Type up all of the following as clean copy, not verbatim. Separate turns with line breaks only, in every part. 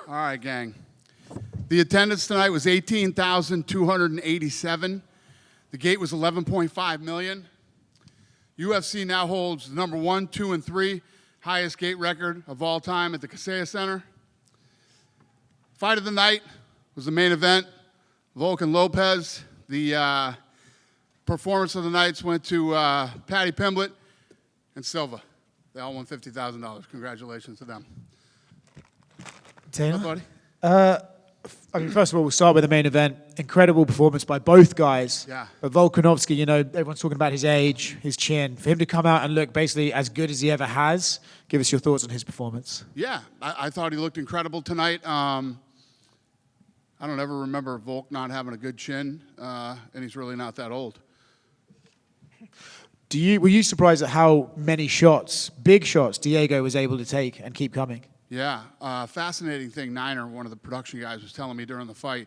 All right, gang. The attendance tonight was 18,287. The gate was 11.5 million. UFC now holds the number 1, 2, and 3 highest gate record of all time at the Kaseya Center. Fight of the night was the main event, Volkan Lopez. The performance of the nights went to Paddy Pimblett and Silva. They all won $50,000. Congratulations to them.
Taylor?
Buddy?
I mean, first of all, we'll start with the main event. Incredible performance by both guys.
Yeah.
But Volkanovski, you know, everyone's talking about his age, his chin. For him to come out and look basically as good as he ever has, give us your thoughts on his performance.
Yeah, I thought he looked incredible tonight. I don't ever remember Volk not having a good chin, and he's really not that old.
Were you surprised at how many shots, big shots, Diego was able to take and keep coming?
Yeah, fascinating thing. Niner, one of the production guys, was telling me during the fight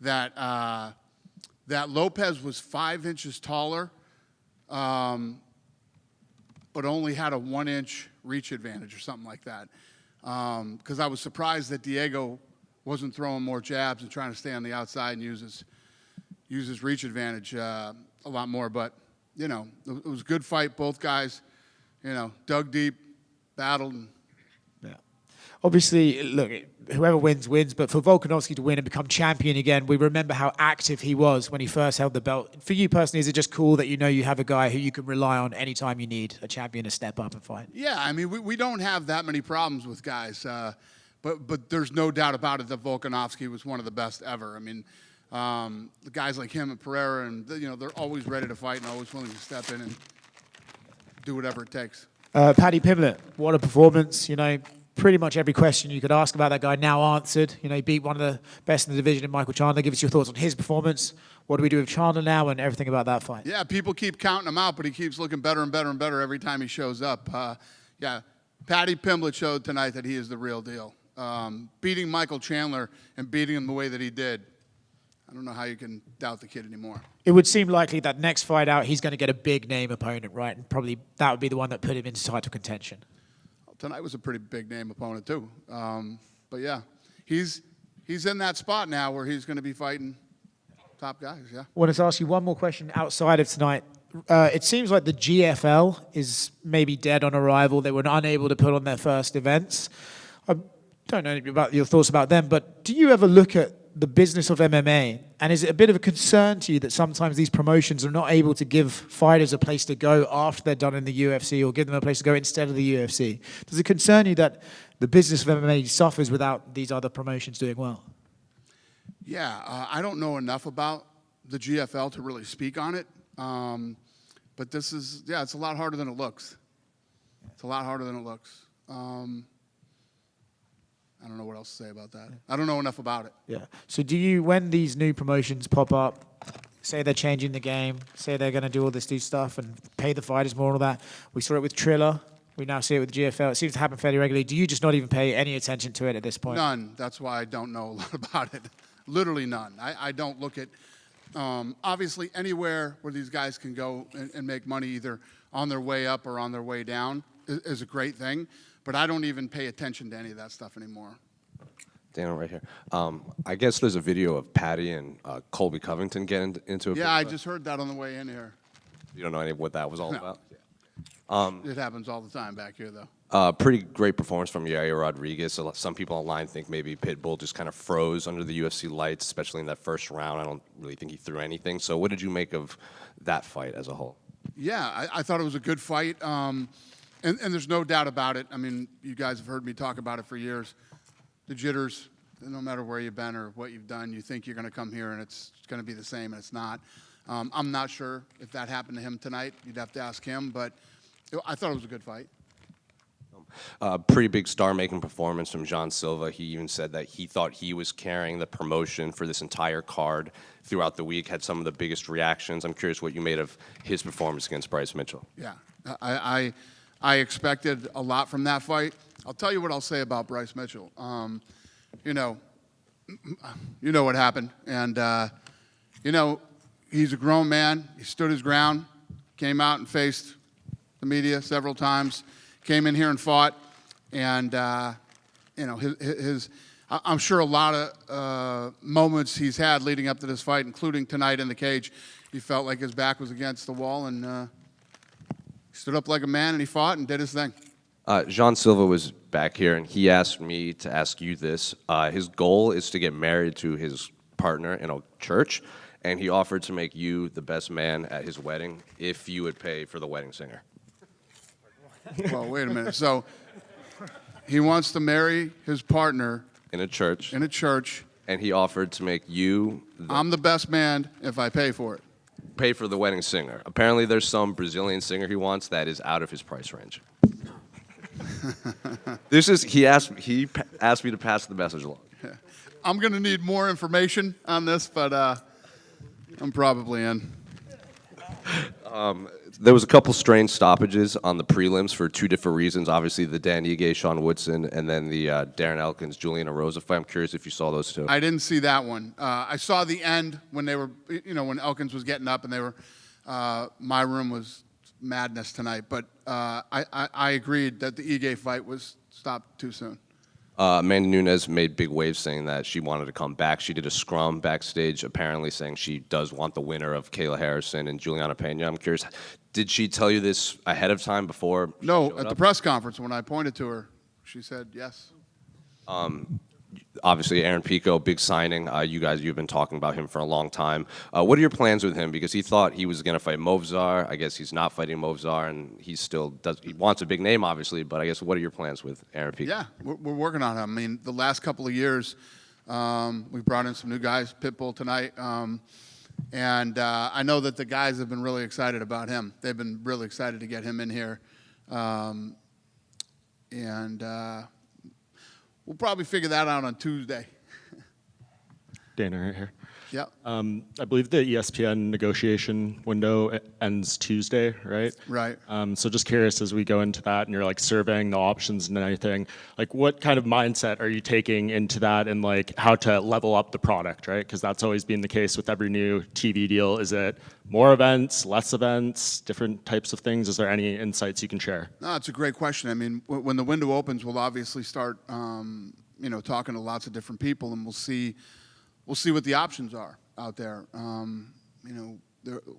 that that Lopez was 5 inches taller, but only had a 1-inch reach advantage or something like that. Because I was surprised that Diego wasn't throwing more jabs and trying to stay on the outside and use his reach advantage a lot more. But you know, it was a good fight. Both guys, you know, dug deep, battled. And
obviously, look, whoever wins, wins. But for Volkanovski to win and become champion again, we remember how active he was when he first held the belt. For you personally, is it just cool that you know you have a guy who you can rely on anytime you need a champion to step up and fight?
Yeah, I mean, we don't have that many problems with guys. But there's no doubt about it that Volkanovski was one of the best ever. I mean, the guys like him and Pereira, and you know, they're always ready to fight and always willing to step in and do whatever it takes.
Paddy Pimblett, what a performance. You know, pretty much every question you could ask about that guy now answered. You know, he beat one of the best in the division in Michael Chandler. Give us your thoughts on his performance. What do we do with Chandler now and everything about that fight?
Yeah, people keep counting him out, but he keeps looking better and better and better every time he shows up. Yeah, Paddy Pimblett showed tonight that he is the real deal. Beating Michael Chandler and beating him the way that he did, I don't know how you can doubt the kid anymore. It
would seem likely that next fight out, he's going to get a big name opponent, right? And probably that would be the one that put him into title contention.
Well, tonight was a pretty big name opponent too. But yeah, he's in that spot now where he's going to be fighting top guys. Yeah.
I wanted to ask you one more question outside of tonight. It seems like the GFL is maybe dead on arrival. They were unable to put on their first events. I don't know about your thoughts about them, but do you ever look at the business of MMA, and is it a bit of a concern to you that sometimes these promotions are not able to give fighters a place to go after they're done in the UFC, or give them a place to go instead of the UFC? Does it concern you that the business of MMA suffers without these other promotions doing well?
Yeah, I don't know enough about the GFL to really speak on it, but this is, yeah, it's a lot harder than it looks. It's a lot harder than it looks. I don't know what else to say about that. I don't know enough about it.
Yeah. So do you, when these new promotions pop up, say they're changing the game, say they're going to do all this new stuff and pay the fighters more and all that, we saw it with Triller, we now see it with the GFL, it seems to happen fairly regularly. Do you just not even pay any attention to it at this point?
None. That's why I don't know a lot about it. Literally none. I don't look at, obviously anywhere where these guys can go and make money either on their way up or on their way down is a great thing. But I don't even pay attention to any of that stuff anymore.
Daniel, right here. I guess there's a video of Paddy and Colby Covington getting into a...
Yeah, I just heard that on the way in here.
You don't know any of what that was all about?
It happens all the time back here, though.
Pretty great performance from Yair Rodriguez. Some people online think maybe Pitbull just kind of froze under the UFC lights, especially in that first round. I don't really think he threw anything. So what did you make of that fight as a whole?
Yeah, I thought it was a good fight. And there's no doubt about it. I mean, you guys have heard me talk about it for years. The jitters, no matter where you've been or what you've done, you think you're going to come here and it's going to be the same, and it's not. I'm not sure if that happened to him tonight. You'd have to ask him, but I thought it was a good fight.
Pretty big star-making performance from John Silva. He even said that he thought he was carrying the promotion for this entire card throughout the week, had some of the biggest reactions. I'm curious what you made of his performance against Bryce Mitchell.
Yeah, I expected a lot from that fight. I'll tell you what I'll say about Bryce Mitchell. You know what happened, and you know, he's a grown man. He stood his ground, came out and faced the media several times, came in here and fought, and you know, I'm sure a lot of moments he's had leading up to this fight, including tonight in the cage, he felt like his back was against the wall, and he stood up like a man, and he fought and did his thing.
Jean Silva was back here, and he asked me to ask you this. His goal is to get married to his partner in a church, and he offered to make you the best man at his wedding if you would pay for the wedding singer.
Well, wait a minute. So he wants to marry his partner
In a church.
in a church.
And he offered to make you
I'm the best man if I pay for it.
pay for the wedding singer. Apparently, there's some Brazilian singer he wants that is out of his price range. He asked me to pass the message along.
I'm going to need more information on this, but I'm probably in.
There was a couple strange stoppages on the prelims for two different reasons. Obviously, the Dan Ige, Sean Woodson, and then the Darren Elkins, Julian Erosa fight. I'm curious if you saw those two.
I didn't see that one. I saw the end when they were, when Elkins was getting up and they were, my room was madness tonight. But I agreed that the Ige fight was stopped too soon.
Amanda Nunes made big waves saying that she wanted to come back. She did a scrum backstage, apparently saying she does want the winner of Kayla Harrison and Juliana Pena. I'm curious, did she tell you this ahead of time before?
No, at the press conference when I pointed to her, she said yes.
Obviously, Aaron Pico, big signing. You've been talking about him for a long time. What are your plans with him? Because he thought he was going to fight Movzar. I guess he's not fighting Movzar, and he wants a big name, obviously. But I guess what are your plans with Aaron Pico?
Yeah, we're working on him. I mean, the last couple of years, we brought in some new guys, Pitbull tonight, and I know that the guys have been really excited about him. They've been really excited to get him in here, we'll probably figure that out on Tuesday.
Dana right here.
Yep.
I believe the ESPN negotiation window ends Tuesday, right?
Right.
So just curious, as we go into that and you're like surveying the options and anything, like what kind of mindset are you taking into that and like how to level up the product, right? Because that's always been the case with every new TV deal. Is it more events, less events, different types of things? Is there any insights you can share?
No, it's a great question. I mean, when the window opens, we'll obviously start, talking to lots of different people, and we'll see what the options are out there.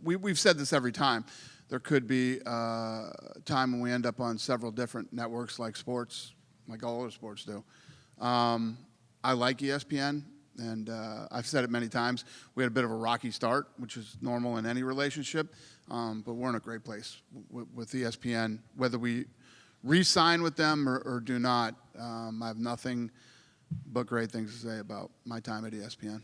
We've said this every time. There could be a time when we end up on several different networks like sports, like all other sports do. I like ESPN, and I've said it many times. We had a bit of a rocky start, which is normal in any relationship, but we're in a great place with ESPN. Whether we re-sign with them or do not, I have nothing but great things to say about my time at ESPN.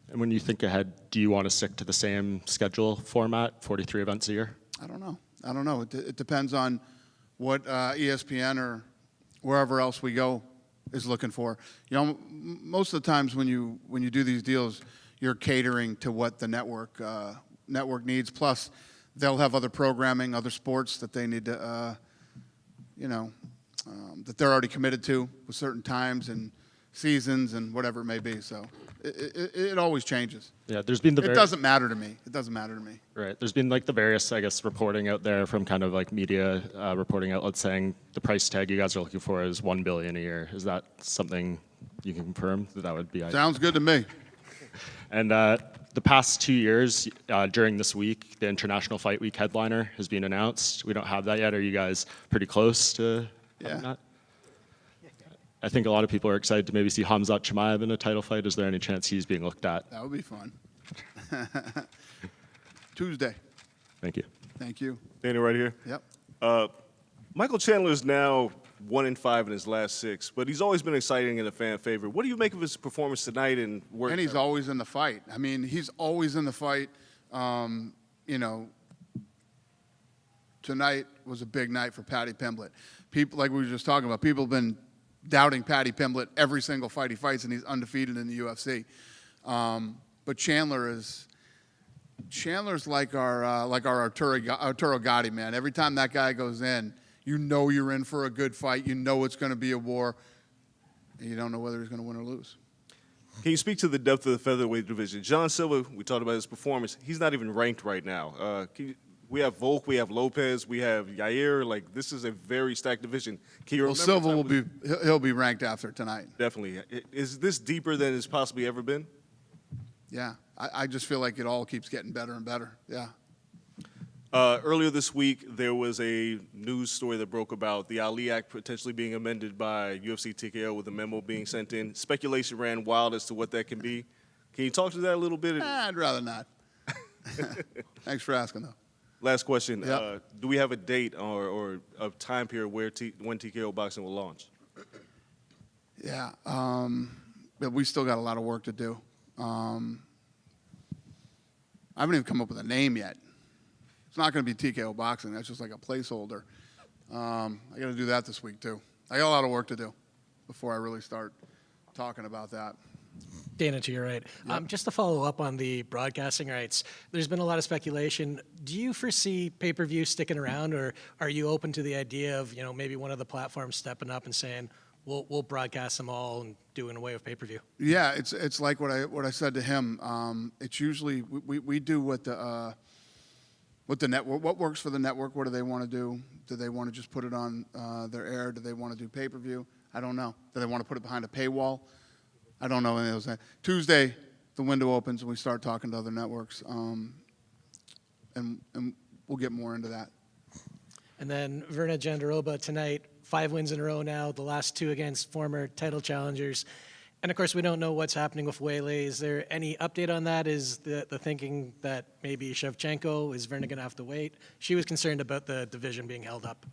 And when you think ahead, do you want to stick to the same schedule format, 43 events a year?
I don't know. It depends on what ESPN or wherever else we go is looking for. Most of the times when you do these deals, you're catering to what the network needs. Plus, they'll have other programming, other sports that they need to, that they're already committed to with certain times and seasons and whatever it may be. So it always changes.
Yeah, there's been
It doesn't matter to me.
Right. There's been like the various, I guess, reporting out there from kind of like media reporting outlets saying the price tag you guys are looking for is $1 billion a year. Is that something you can confirm that would be?
Sounds good to me.
And the past 2 years, during this week, the International Fight Week headliner has been announced. We don't have that yet. Are you guys pretty close to having that? I think a lot of people are excited to maybe see Khamzat Chimaev in a title fight. Is there any chance he's being looked at?
That would be fun. Tuesday.
Thank you.
Thank you.
Danny right here.
Yep.
Michael Chandler is now 1-5 in his last 6, but he's always been exciting and a fan favorite. What do you make of his performance tonight and where?
And he's always in the fight. I mean, he's always in the fight. Tonight was a big night for Paddy Pimblett. People, like we were just talking about, people have been doubting Paddy Pimblett every single fight he fights, and he's undefeated in the UFC. But Chandler's like our Arturo Gatti, man. Every time that guy goes in, you know you're in for a good fight. You know it's going to be a war. And you don't know whether he's going to win or lose.
Can you speak to the depth of the featherweight division? John Silva, we talked about his performance. He's not even ranked right now. We have Volk, we have Lopez, we have Yair. Like, this is a very stacked division. Can you
Well,
remember?
Silva
time
will
was-
he'll be ranked after tonight.
Definitely. Is this deeper than it's possibly ever been?
Yeah, I just feel like it all keeps getting better and better. Yeah.
Earlier this week, there was a news story that broke about the Ali Act potentially being amended by UFC TKO with a memo being sent in. Speculation ran wild as to what that can be. Can you talk to that a little bit?
I'd rather not. Thanks for asking, though.
Last question.
Yep.
Do we have a date or a time period where when TKO boxing will launch?
Yeah, but we still got a lot of work to do. I haven't even come up with a name yet. It's not going to be TKO Boxing. That's just like a placeholder. I got to do that this week, too. I got a lot of work to do before I really start talking about that.
Dana, to your right. Just to follow up on the broadcasting rights, there's been a lot of speculation. Do you foresee pay-per-view sticking around, or are you open to the idea of, maybe one of the platforms stepping up and saying, we'll broadcast them all and doing away with pay-per-view?
Yeah, it's like what I said to him. It's usually we do what the network, what works for the network. What do they want to do? Do they want to just put it on their air? Do they want to do pay-per-view? I don't know. Do they want to put it behind a paywall? I don't know any of those things. Tuesday, the window opens and we start talking to other networks, and we'll get more into that.
And then Verna Jandaroba tonight, 5 wins in a row now, the last 2 against former title challengers. And of course, we don't know what's happening with Weili. Is there any update on that? Is the thinking that maybe Shevchenko, is Verna going to have to wait? She was concerned about the division being held up.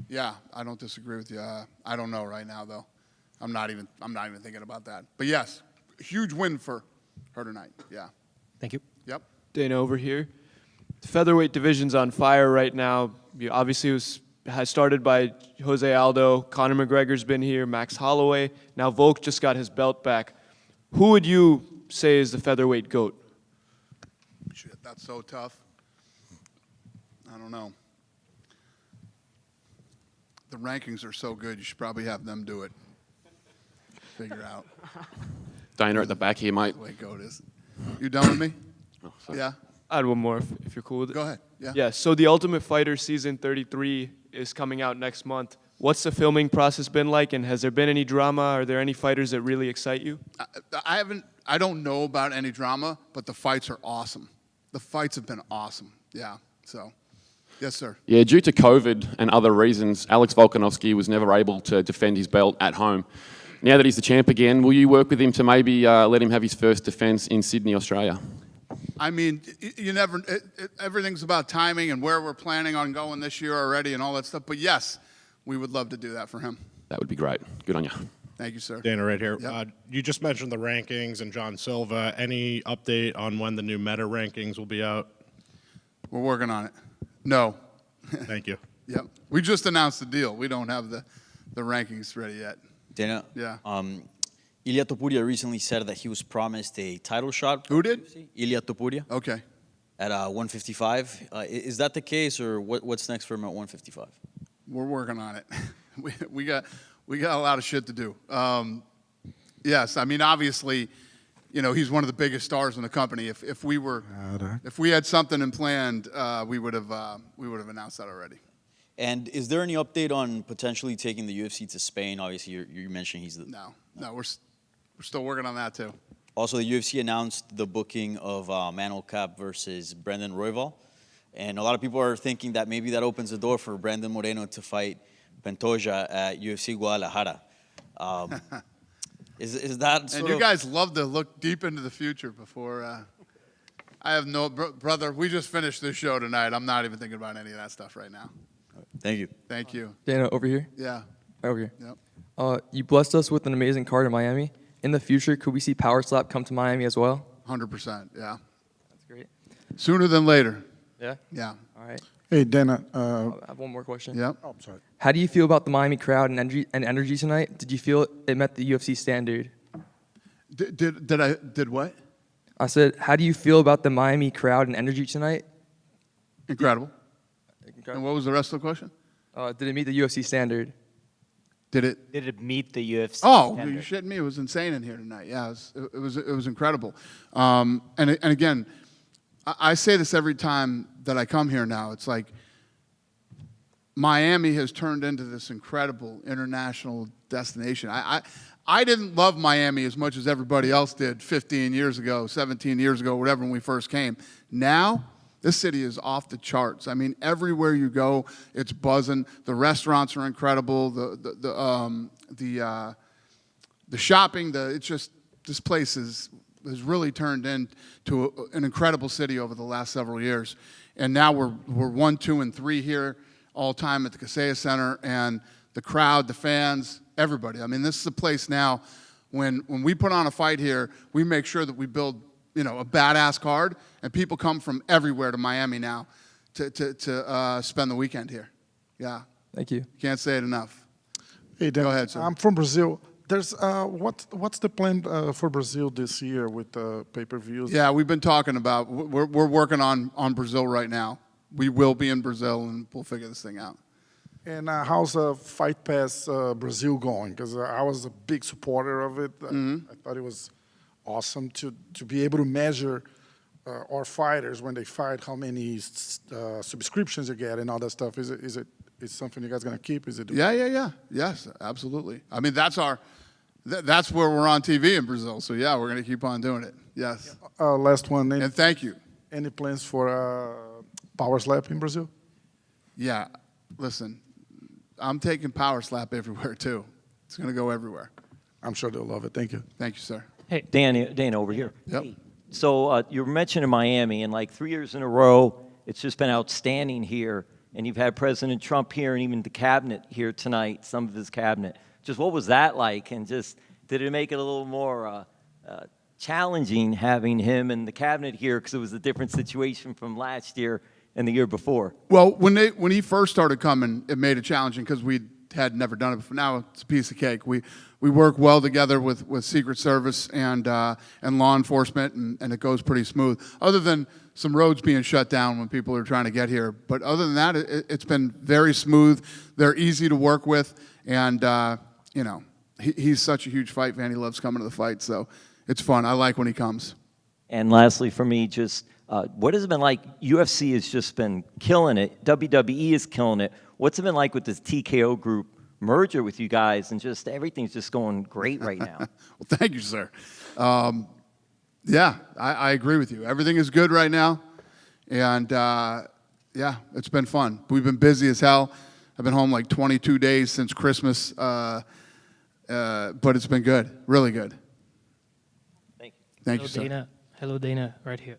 Yeah, I don't disagree with you. I don't know right now, though. I'm not even thinking about that. But yes, huge win for her tonight. Yeah.
Thank you.
Yep.
Dana over here. The featherweight division's on fire right now. Obviously, it has started by Jose Aldo. Conor McGregor's been here. Max Holloway. Now Volk just got his belt back. Who would you say is the featherweight GOAT?
Shit, that's so tough. I don't know. The rankings are so good, you should probably have them do it. Figure out
Dana at the back here, mate.
the way GOAT is. You done with me?
Oh, sorry.
Yeah.
I had one more if you're cool with it.
Go ahead. Yeah.
Yeah, so The Ultimate Fighter Season 33 is coming out next month. What's the filming process been like, and has there been any drama? Are there any fighters that really excite you?
I don't know about any drama, but the fights are awesome. The fights have been awesome. Yeah. So, yes, sir.
Yeah, due to COVID and other reasons, Alex Volkanovski was never able to defend his belt at home. Now that he's the champ again, will you work with him to maybe let him have his first defence in Sydney, Australia?
I mean, you never. Everything's about timing and where we're planning on going this year already and all that stuff. But yes, we would love to do that for him.
That would be great. Good on you.
Thank you, sir.
Dana, right here.
Yep.
You just mentioned the rankings and John Silva. Any update on when the new meta rankings will be out?
We're working on it. No.
Thank you.
Yep. We just announced the deal. We don't have the rankings ready yet.
Dana,
Yeah.
Ilia Topuria recently said that he was promised a title shot.
Who did?
Ilia Topuria
Okay.
at 155. Is that the case, or what's next for him at 155?
We're working on it. we got a lot of shit to do. Yes, I mean, obviously, he's one of the biggest stars in the company. If we had something in planned, we would have announced that already.
And is there any update on potentially taking the UFC to Spain? Obviously, you're mentioning he's the...
No, we're still working on that too.
Also, the UFC announced the booking of Manuel Cap versus Brendan Royval. And a lot of people are thinking that maybe that opens the door for Brandon Moreno to fight Pantoja at UFC Guadalajara. Is that
And you guys love to look deep into the future before... I have no... Brother, we just finished this show tonight. I'm not even thinking about any of that stuff right now.
Thank you.
Thank you.
Dana, over here.
Yeah.
Right over here.
Yep.
You blessed us with an amazing card in Miami. In the future, could we see Power Slap come to Miami as well?
100%, yeah.
That's great.
Sooner than later.
Yeah?
Yeah.
All right.
Hey, Dana.
I have one more question.
Yep.
Oh, I'm sorry.
How do you feel about the Miami crowd and energy tonight? Did you feel it met the UFC standard?
Did what?
I said, how do you feel about the Miami crowd and energy tonight?
Incredible. And what was the rest of the question?
Did it meet the UFC standard?
Did
it meet the UFC?
Oh,
standard?
you shitting me? It was insane in here tonight. Yeah, it was incredible. And again, I say this every time that I come here now. It's like Miami has turned into this incredible international destination. I didn't love Miami as much as everybody else did 15 years ago, 17 years ago, whatever, when we first came. Now, this city is off the charts. I mean, everywhere you go, it's buzzing. The restaurants are incredible. The shopping, it's just, this place has really turned into an incredible city over the last several years. And now we're 1, 2, and 3 here all time at the Kaseya Center, and the crowd, the fans, everybody. I mean, this is a place now, when we put on a fight here, we make sure that we build, a badass card, and people come from everywhere to Miami now to spend the weekend here. Yeah.
Thank you.
Can't say it enough.
Hey, Dan,
Go ahead, sir.
I'm from Brazil. There's what's the plan for Brazil this year with pay-per-views?
Yeah, we've been talking about, we're working on Brazil right now. We will be in Brazil, and we'll figure this thing out.
And how's Fight Pass Brazil going? Because I was a big supporter of it. I thought it was awesome to be able to measure our fighters when they fight, how many subscriptions you get and all that stuff. Is it something you guys gonna keep? Is it?
Yeah. Yes, absolutely. I mean, that's where we're on TV in Brazil. So yeah, we're gonna keep on doing it. Yes.
Last one.
And thank you.
Any plans for Power Slap in Brazil?
Yeah. Listen, I'm taking Power Slap everywhere too. It's gonna go everywhere.
I'm sure they'll love it. Thank you.
Thank you, sir.
Hey, Dana over here.
Yep.
So you were mentioning Miami, and like 3 years in a row, it's just been outstanding here. And you've had President Trump here, and even the cabinet here tonight, some of his cabinet. Just what was that like? And just did it make it a little more challenging having him and the cabinet here, because it was a different situation from last year and the year before?
Well, when he first started coming, it made it challenging because we had never done it before. Now it's a piece of cake. We work well together with Secret Service and law enforcement, and it goes pretty smooth. Other than some roads being shut down when people are trying to get here, but other than that, it's been very smooth. They're easy to work with, and he's such a huge fight fan. He loves coming to the fight, so it's fun. I like when he comes.
And lastly, for me, just what has it been like? UFC has just been killing it. WWE is killing it. What's it been like with this TKO group merger with you guys, and just everything's just going great right now?
Well, thank you, sir. Yeah, I agree with you. Everything is good right now, and yeah, it's been fun. We've been busy as hell. I've been home like 22 days since Christmas, but it's been good, really good.
Thank you.
Thank you, sir.
Dana. Hello, Dana, right here.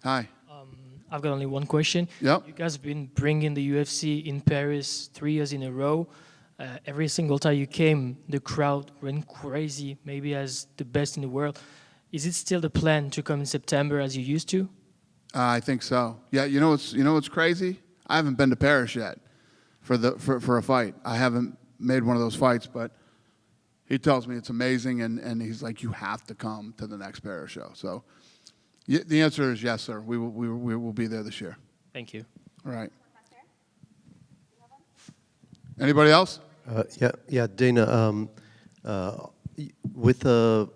Hi.
I've got only one question.
Yep.
You guys have been bringing the UFC in Paris 3 years in a row. Every single time you came, the crowd went crazy, maybe as the best in the world. Is it still the plan to come in September as you used to?
I think so. Yeah, you know what's crazy? I haven't been to Paris yet for a fight. I haven't made one of those fights, but he tells me it's amazing, and he's like, you have to come to the next Paris show. So the answer is yes, sir. We will be there this year.
Thank you.
All right. Anybody else?
Yeah, Dana. With a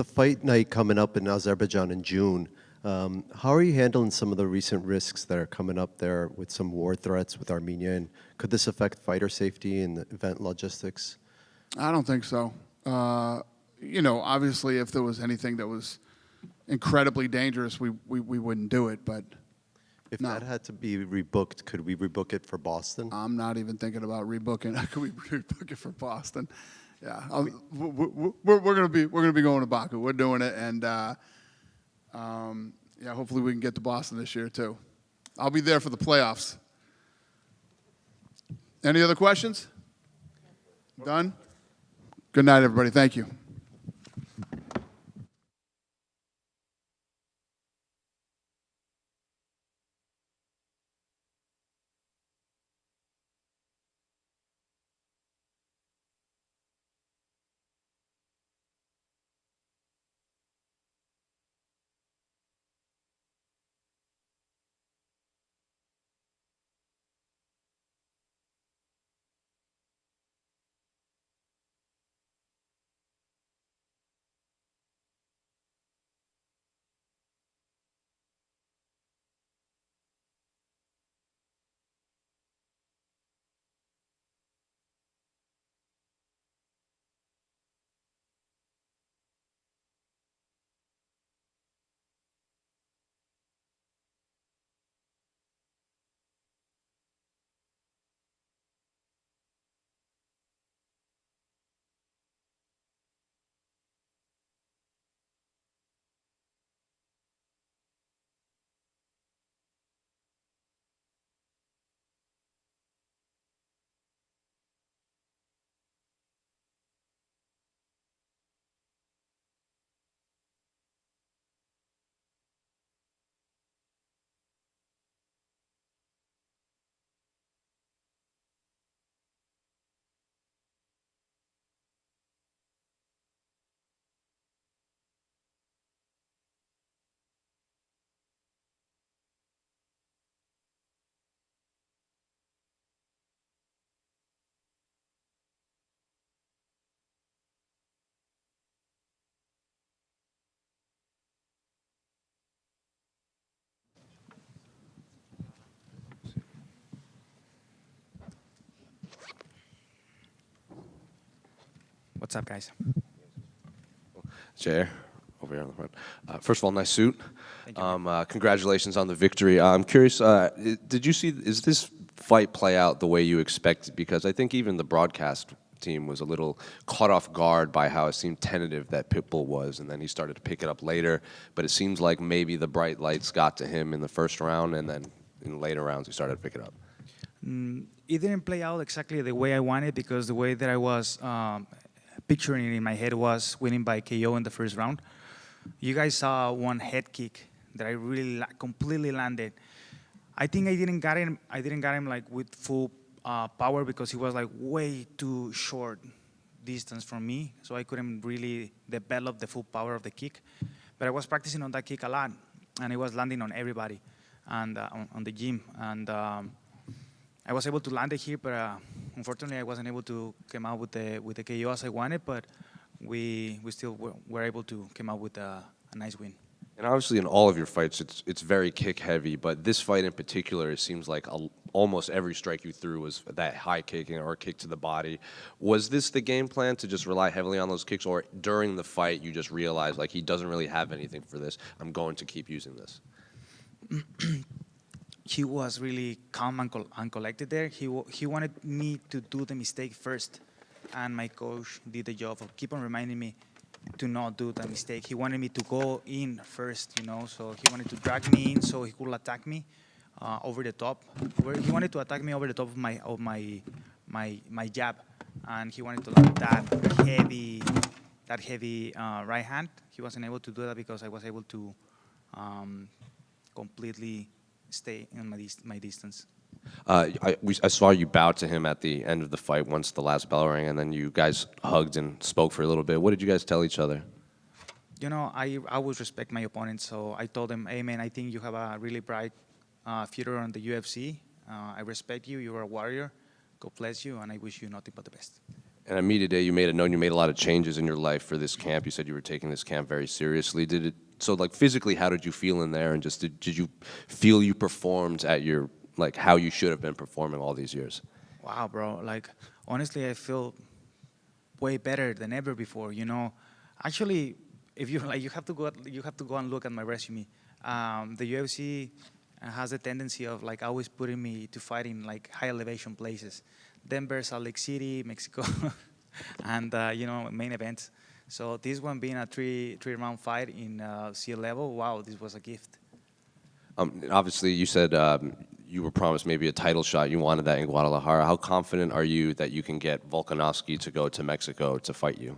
fight night coming up in Azerbaijan in June, how are you handling some of the recent risks that are coming up there with some war threats with Armenia? And could this affect fighter safety and event logistics?
I don't think so. Obviously, if there was anything that was incredibly dangerous, we wouldn't do it. But
if that had to be rebooked, could we rebook it for Boston?
I'm not even thinking about rebooking. Could we rebook it for Boston? Yeah, we're gonna be going to Baku. We're doing it, and yeah, hopefully we can get to Boston this year too. I'll be there for the playoffs. Any other questions? Done? Good night, everybody. Thank you.
What's up, guys?
Jair, over here on the front. First of all, nice suit. Congratulations on the victory. I'm curious, did you see, is this fight play out the way you expected? Because I think even the broadcast team was a little caught off guard by how it seemed tentative that Pitbull was, and then he started to pick it up later. But it seems like maybe the bright lights got to him in the first round, and then in later rounds he started to pick it up.
It didn't play out exactly the way I wanted, because the way that I was picturing it in my head was winning by KO in the first round. You guys saw one head kick that I really completely landed. I think I didn't got him like with full power, because he was like way too short distance from me, so I couldn't really develop the full power of the kick. But I was practicing on that kick a lot, and it was landing on everybody and on the gym. And I was able to land it here, but unfortunately I wasn't able to come out with the KO as I wanted. But we still were able to come out with a nice win.
And obviously in all of your fights, it's very kick heavy, but this fight in particular, it seems like almost every strike you threw was that high kicking or a kick to the body. Was this the game plan, to just rely heavily on those kicks, or during the fight you just realized like he doesn't really have anything for this, I'm going to keep using this?
He was really calm and collected there. He wanted me to do the mistake first, and my coach did the job of keep on reminding me to not do the mistake. He wanted me to go in first, you know, so he wanted to drag me in so he could attack me over the top. He wanted to attack me over the top of my jab, and he wanted to land that heavy right hand. He wasn't able to do that because I was able to completely stay in my distance.
I saw you bow to him at the end of the fight once the last bell rang, and then you guys hugged and spoke for a little bit. What did you guys tell each other?
You know, I always respect my opponent, so I told him, hey man, I think you have a really bright future on the UFC. I respect you, you're a warrior. God bless you, and I wish you nothing but the best.
And at media day, you made it known you made a lot of changes in your life for this camp. You said you were taking this camp very seriously. So like physically, how did you feel in there? And just did you feel you performed at your, like how you should have been performing all these years?
Wow, bro. Like, honestly, I feel way better than ever before, you know. Actually, if you like, you have to go and look at my resume. The UFC has a tendency of like always putting me to fight in like high elevation places. Denver, Salt Lake City, Mexico, and you know, main events. So this one being a three-round fight in sea level, wow, this was a gift.
Obviously, you said you were promised maybe a title shot. You wanted that in Guadalajara. How confident are you that you can get Volkanovski to go to Mexico to fight you?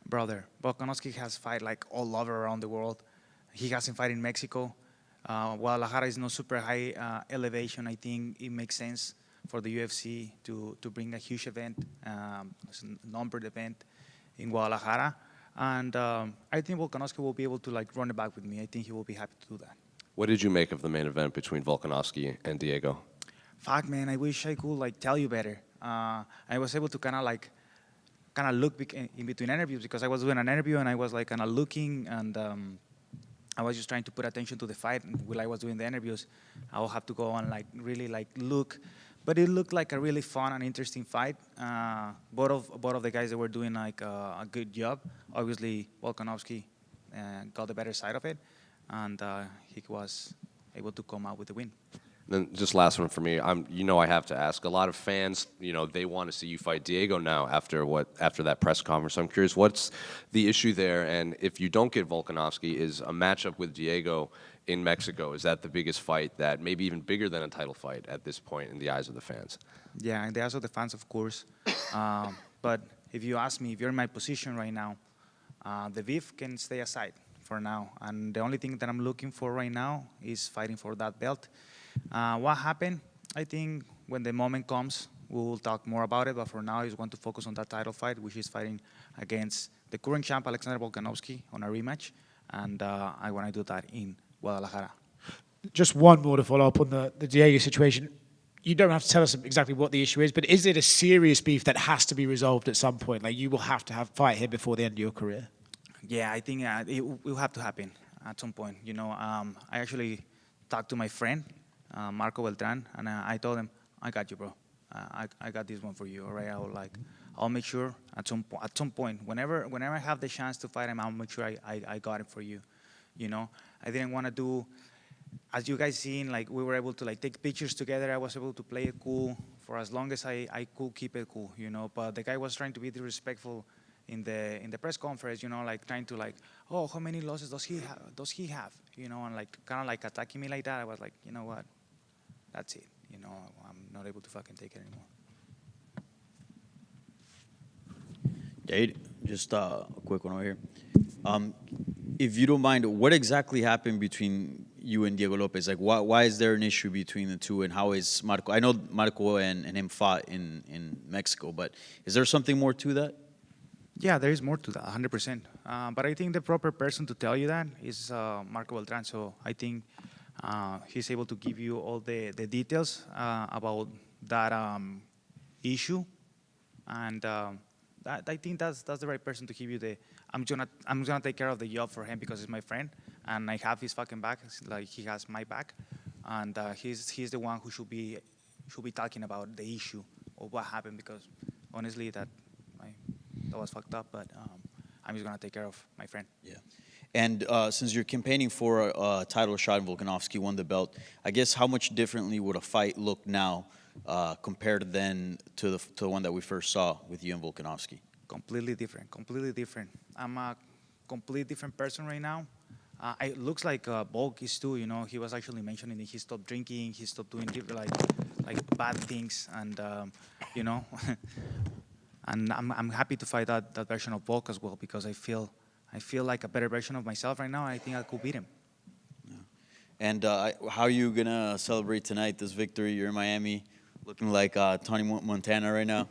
Brother, Volkanovski has fight like all over around the world. He hasn't fight in Mexico. Guadalajara is no super high elevation. I think it makes sense for the UFC to bring a huge event, a numbered event in Guadalajara. And I think Volkanovski will be able to like run it back with me. I think he will be happy to do that.
What did you make of the main event between Volkanovski and Diego?
Fuck, man, I wish I could like tell you better. I was able to kind of look in between interviews, because I was doing an interview and I was like kind of looking, and I was just trying to put attention to the fight while I was doing the interviews. I will have to go and like really like look. But it looked like a really fun and interesting fight. Both of the guys that were doing like a good job. Obviously, Volkanovski got the better side of it, and he was able to come out with the win.
Then just last one for me. You know, I have to ask. A lot of fans, you know, they want to see you fight Diego now after that press conference. So I'm curious, what's the issue there? And if you don't get Volkanovski, is a matchup with Diego in Mexico, is that the biggest fight, that maybe even bigger than a title fight at this point in the eyes of the fans?
Yeah, in the eyes of the fans, of course. But if you ask me, if you're in my position right now, the beef can stay aside for now. And the only thing that I'm looking for right now is fighting for that belt. What happened? I think when the moment comes, we will talk more about it. But for now, I just want to focus on that title fight, which is fighting against the current champ, Alexander Volkanovski, on a rematch. And I want to do that in Guadalajara.
Just one more to follow up on the Diego situation. You don't have to tell us exactly what the issue is, but is it a serious beef that has to be resolved at some point? Like, you will have to fight here before the end of your career?
Yeah, I think it will have to happen at some point. You know, I actually talked to my friend, Marco Beltran, and I told him, I got you, bro. I got this one for you, all right? I'll make sure at some point, whenever I have the chance to fight him, I'll make sure I got it for you. You know, I didn't want to do, as you guys seen, like we were able to like take pictures together. I was able to play it cool for as long as I could keep it cool, you know. But the guy was trying to be disrespectful in the press conference, you know, like trying to like, oh, how many losses does he have, you know, and like kind of like attacking me like that. I was like, you know what, that's it, you know, I'm not able to fucking take it anymore.
Jade, just a quick one over here. If you don't mind, what exactly happened between you and Diego Lopez? Like, why is there an issue between the two, and how is Marco? I know Marco and him fought in Mexico, but is there something more to that?
Yeah, there is more to that, 100%. But I think the proper person to tell you that is Marco Beltran. So I think he's able to give you all the details about that issue, and I think that's the right person to give you the. I'm gonna take care of the job for him because he's my friend, and I have his fucking back. Like he has my back, and he's the one who should be talking about the issue of what happened, because honestly that was fucked up. But I'm just gonna take care of my friend.
Yeah. And since you're campaigning for a title shot and Volkanovski won the belt, I guess how much differently would a fight look now compared then to the one that we first saw with you and Volkanovski?
Completely different. I'm a completely different person right now. It looks like Volk is too. You know, he was actually mentioning that he stopped drinking, he stopped doing like bad things, and you know, and I'm happy to fight that version of Volk as well, because I feel like a better version of myself right now. And I think I could beat him.
Yeah. And how are you gonna celebrate tonight? This victory? You're in Miami, looking like Tony Montana right now.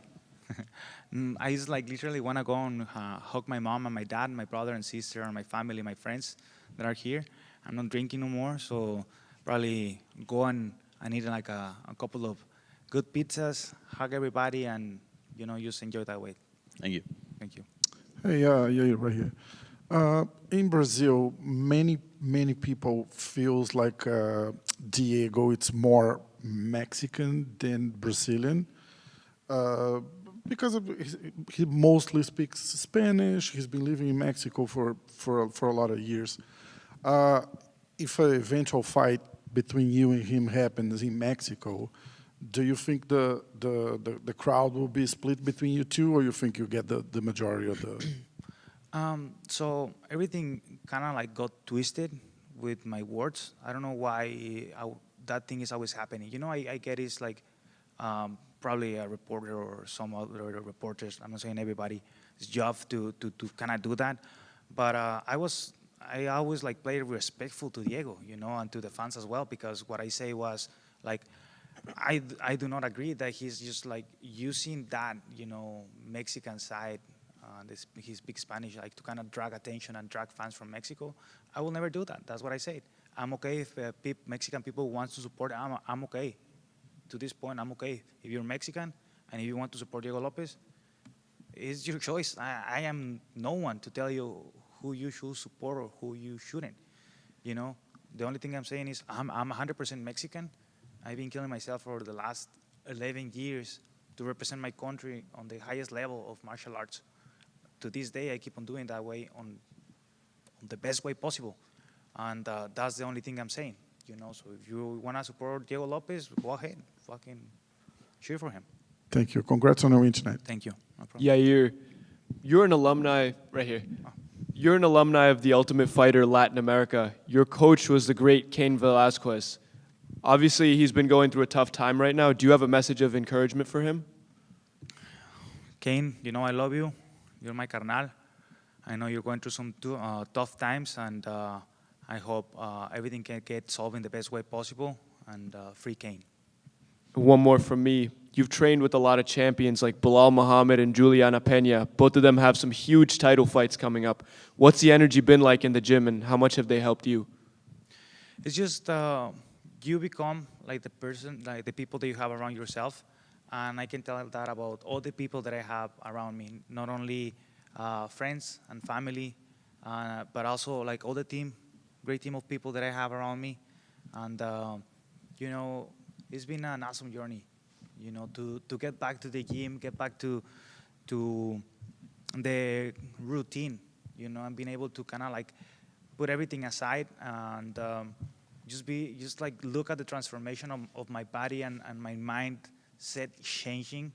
I just like literally want to go and hug my mom and my dad, my brother and sister, and my family, my friends that are here. I'm not drinking no more, so probably go and eat like a couple of good pizzas, hug everybody, and you know, just enjoy that way.
Thank you.
Thank you.
Hey, yeah, right here. In Brazil, many people feels like Diego it's more Mexican than Brazilian. Because he mostly speaks Spanish. He's been living in Mexico for a lot of years. If an eventual fight between you and him happens in Mexico, do you think the crowd will be split between you two, or you think you get the majority of the?
So everything kind of like got twisted with my words. I don't know why that thing is always happening. You know, I get it's like. Probably a reporter or some other reporters, I'm not saying everybody's job to kind of do that, but I always like played respectful to Diego, you know, and to the fans as well, because what I say was like, I do not agree that he's just like using that, you know, Mexican side, he speaks Spanish, like to kind of drag attention and drag fans from Mexico. I will never do that. That's what I said. I'm okay if Mexican people want to support, I'm okay. To this point, I'm okay. If you're Mexican and if you want to support Diego Lopez, it's your choice. I am no one to tell you who you should support or who you shouldn't. You know, the only thing I'm saying is I'm 100% Mexican. I've been killing myself for the last 11 years to represent my country on the highest level of martial arts. To this day, I keep on doing that way on the best way possible. And that's the only thing I'm saying. You know, so if you want to support Diego Lopez, go ahead, fucking cheer for him.
Thank you. Congrats on the win tonight.
Thank you. No problem.
Yeah, you're an alumni right here. You're an alumni of the Ultimate Fighter Latin America. Your coach was the great Cain Velasquez. Obviously, he's been going through a tough time right now. Do you have a message of encouragement for him?
Cain, you know I love you. You're my carnal. I know you're going through some tough times, and I hope everything can get solved in the best way possible, and free Cain.
One more from me. You've trained with a lot of champions like Bilal Muhammad and Juliana Pena. Both of them have some huge title fights coming up. What's the energy been like in the gym, and how much have they helped you?
It's just you become like the person, like the people that you have around yourself, and I can tell that about all the people that I have around me, not only friends and family, but also like all the team. Great team of people that I have around me, and you know, it's been an awesome journey, you know, to get back to the gym, get back to to the routine, and being able to kind of like put everything aside and just like look at the transformation of my body and my mindset changing.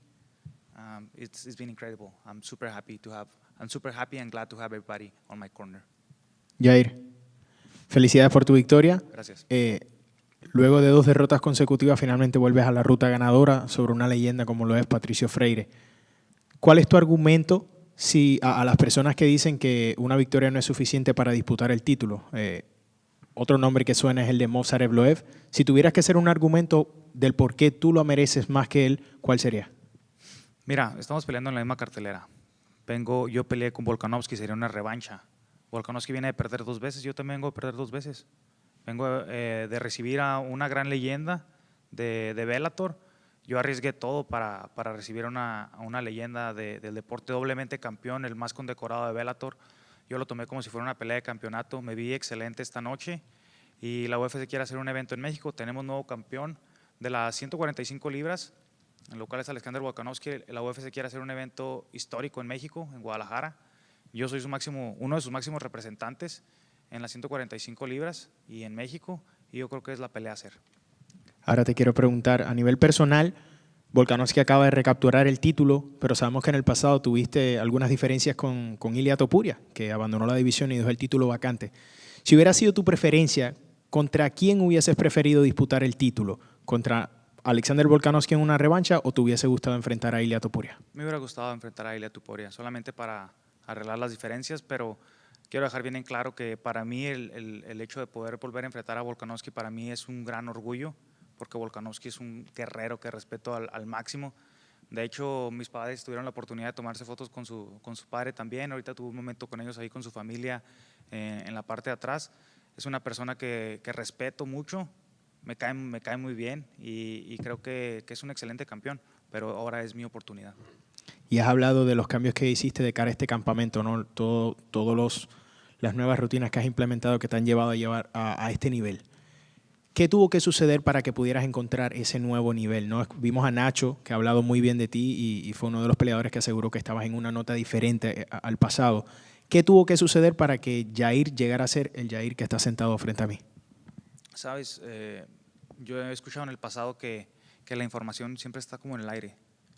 It's been incredible. I'm super happy and glad to have everybody on my corner.
Jair, felicidades por tu victoria.
Gracias.
Luego de 2 derrotas consecutivas, finalmente vuelves a la ruta ganadora sobre una leyenda como lo es Patricio Freire. ¿Cuál es tu argumento si a las personas que dicen que una victoria no es suficiente para disputar el título? Otro nombre que suena es el de Movsar Evloev. Si tuvieras que hacer un argumento del por qué tú lo mereces más que él, ¿cuál sería?
Mira, estamos peleando en la misma cartelera. Yo peleé con Volkanovski, sería una revancha. Volkanovski viene de perder 2 veces, yo también vengo de perder 2 veces. Vengo de recibir a una gran leyenda de Bellator. Yo arriesgué todo para recibir a una leyenda del deporte, doblemente campeón, el más condecorado de Bellator. Yo lo tomé como si fuera una pelea de campeonato. Me vi excelente esta noche y la UFC quiere hacer un evento en México. Tenemos nuevo campeón de las 145 libras, en lo cual es Alexander Volkanovski. La UFC quiere hacer un evento histórico en México, en Guadalajara. Yo soy uno de sus máximos representantes en las 145 libras y en México, y yo creo que es la pelea a hacer.
Ahora te quiero preguntar, a nivel personal, Volkanovski acaba de recapturar el título, pero sabemos que en el pasado tuviste algunas diferencias con Ilia Topuria, que abandonó la división y dejó el título vacante. Si hubiera sido tu preferencia, ¿contra quién hubieses preferido disputar el título? ¿Contra Alexander Volkanovski en una revancha o te hubiese gustado enfrentar a Ilia Topuria?
Me hubiera gustado enfrentar a Ilia Topuria, solamente para arreglar las diferencias, pero quiero dejar bien en claro que para mí el hecho de poder volver a enfrentar a Volkanovski para mí es un gran orgullo, porque Volkanovski es un guerrero que respeto al máximo. De hecho, mis padres tuvieron la oportunidad de tomarse fotos con su padre también. Ahorita tuve un momento con ellos ahí, con su familia, en la parte de atrás. Es una persona que respeto mucho, me cae muy bien y creo que es un excelente campeón, pero ahora es mi oportunidad.
Y has hablado de los cambios que hiciste de cara a este campamento, ¿no? Todas las nuevas rutinas que has implementado que te han llevado a este nivel. ¿Qué tuvo que suceder para que pudieras encontrar ese nuevo nivel, ¿no? Vimos a Nacho, que ha hablado muy bien de ti y fue uno de los peleadores que aseguró que estabas en una nota diferente al pasado. ¿Qué tuvo que suceder para que Jair llegara a ser el Jair que está sentado frente a mí?
Sabes, yo he escuchado en el pasado que la información siempre está como en el aire.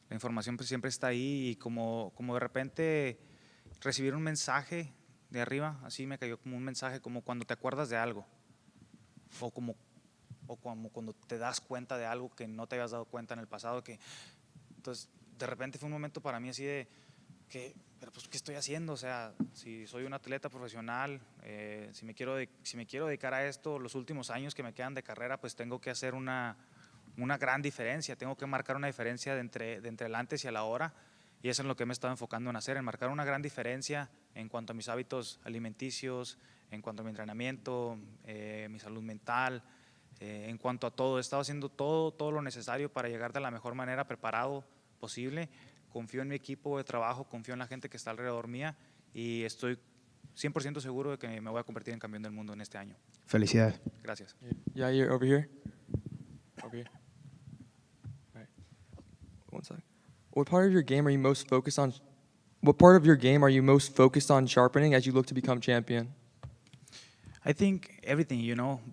La información pues siempre está ahí y como de repente recibir un mensaje de arriba, así me cayó como un mensaje, como cuando te acuerdas de algo o como cuando te das cuenta de algo que no te habías dado cuenta en el pasado. Entonces, de repente fue un momento para mí así de pero pues, ¿qué estoy haciendo? O sea, si soy un atleta profesional, si me quiero dedicar a esto, los últimos años que me quedan de carrera, pues tengo que hacer una gran diferencia, tengo que marcar una diferencia de entre el antes y el ahora, y eso es lo que me he estado enfocando en hacer, en marcar una gran diferencia en cuanto a mis hábitos alimenticios, en cuanto a mi entrenamiento, mi salud mental, en cuanto a todo. He estado haciendo todo lo necesario para llegar de la mejor manera, preparado posible. Confío en mi equipo de trabajo, confío en la gente que está alrededor mía y estoy 100% seguro de que me voy a convertir en campeón del mundo en este año.
Felicidades.
Gracias.
Yeah, you're over here. Over here. All right. One sec. What part of your game are you most focused on? What part of your game are you most focused on sharpening as you look to become champion?
I think everything,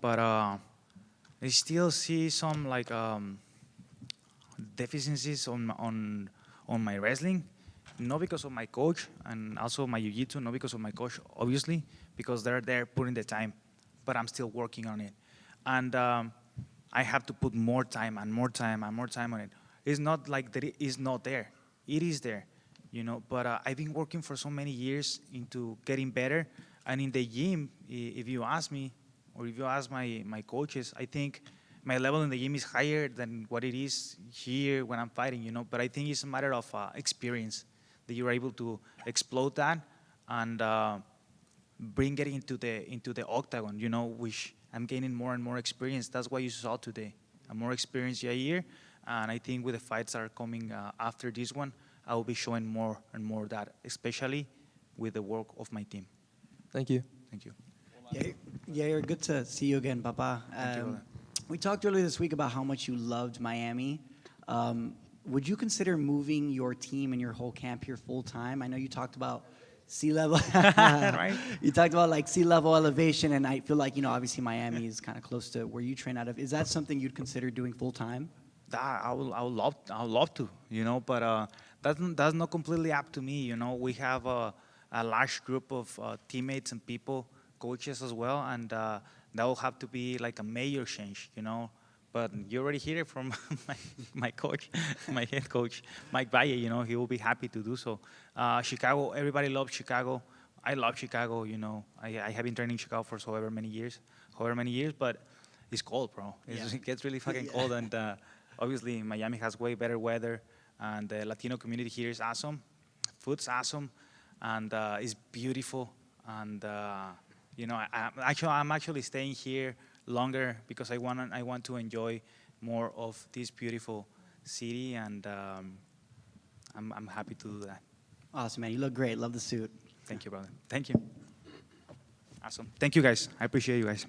but I still see some like deficiencies on my wrestling, not because of my coach and also my jiu-jitsu, not because of my coach, obviously, because they're there putting the time, but I'm still working on it. And I have to put more time and more time and more time on it. It's not like that it is not there. It is there, but I've been working for so many years into getting better. And in the gym, if you ask me, or if you ask my coaches, I think my level in the gym is higher than what it is here when I'm fighting, But I think it's a matter of experience, that you're able to explode that and bring it into the octagon, which I'm gaining more and more experience. That's what you saw today, a more experienced Jair. And I think with the fights that are coming after this one, I will be showing more and more that, especially with the work of my team.
Thank you.
Thank you.
Jair, good to see you again, Papa.
Thank you, brother.
We talked earlier this week about how much you loved Miami. would you consider moving your team and your whole camp here full time? I know you talked about sea level.
Right.
You talked about like sea level elevation, and I feel like, obviously Miami is kind of close to where you train out of. Is that something you'd consider doing full time?
I would love to, but that's not completely up to me. We have a large group of teammates and people, coaches as well, and that will have to be like a major change. But you already hear it from my coach, my head coach, Mike Valle. He will be happy to do so. Chicago, everybody loves Chicago. I love Chicago. I have been training Chicago for however many years, but it's cold, bro. It gets really fucking cold, and obviously Miami has way better weather, and the Latino community here is awesome. Food's awesome, and it's beautiful. And I'm actually staying here longer because I want to enjoy more of this beautiful city, and I'm happy to do that.
Awesome, man. You look great. Love the suit.
Thank you, brother. Thank you. Awesome. Thank you, guys. I appreciate you guys.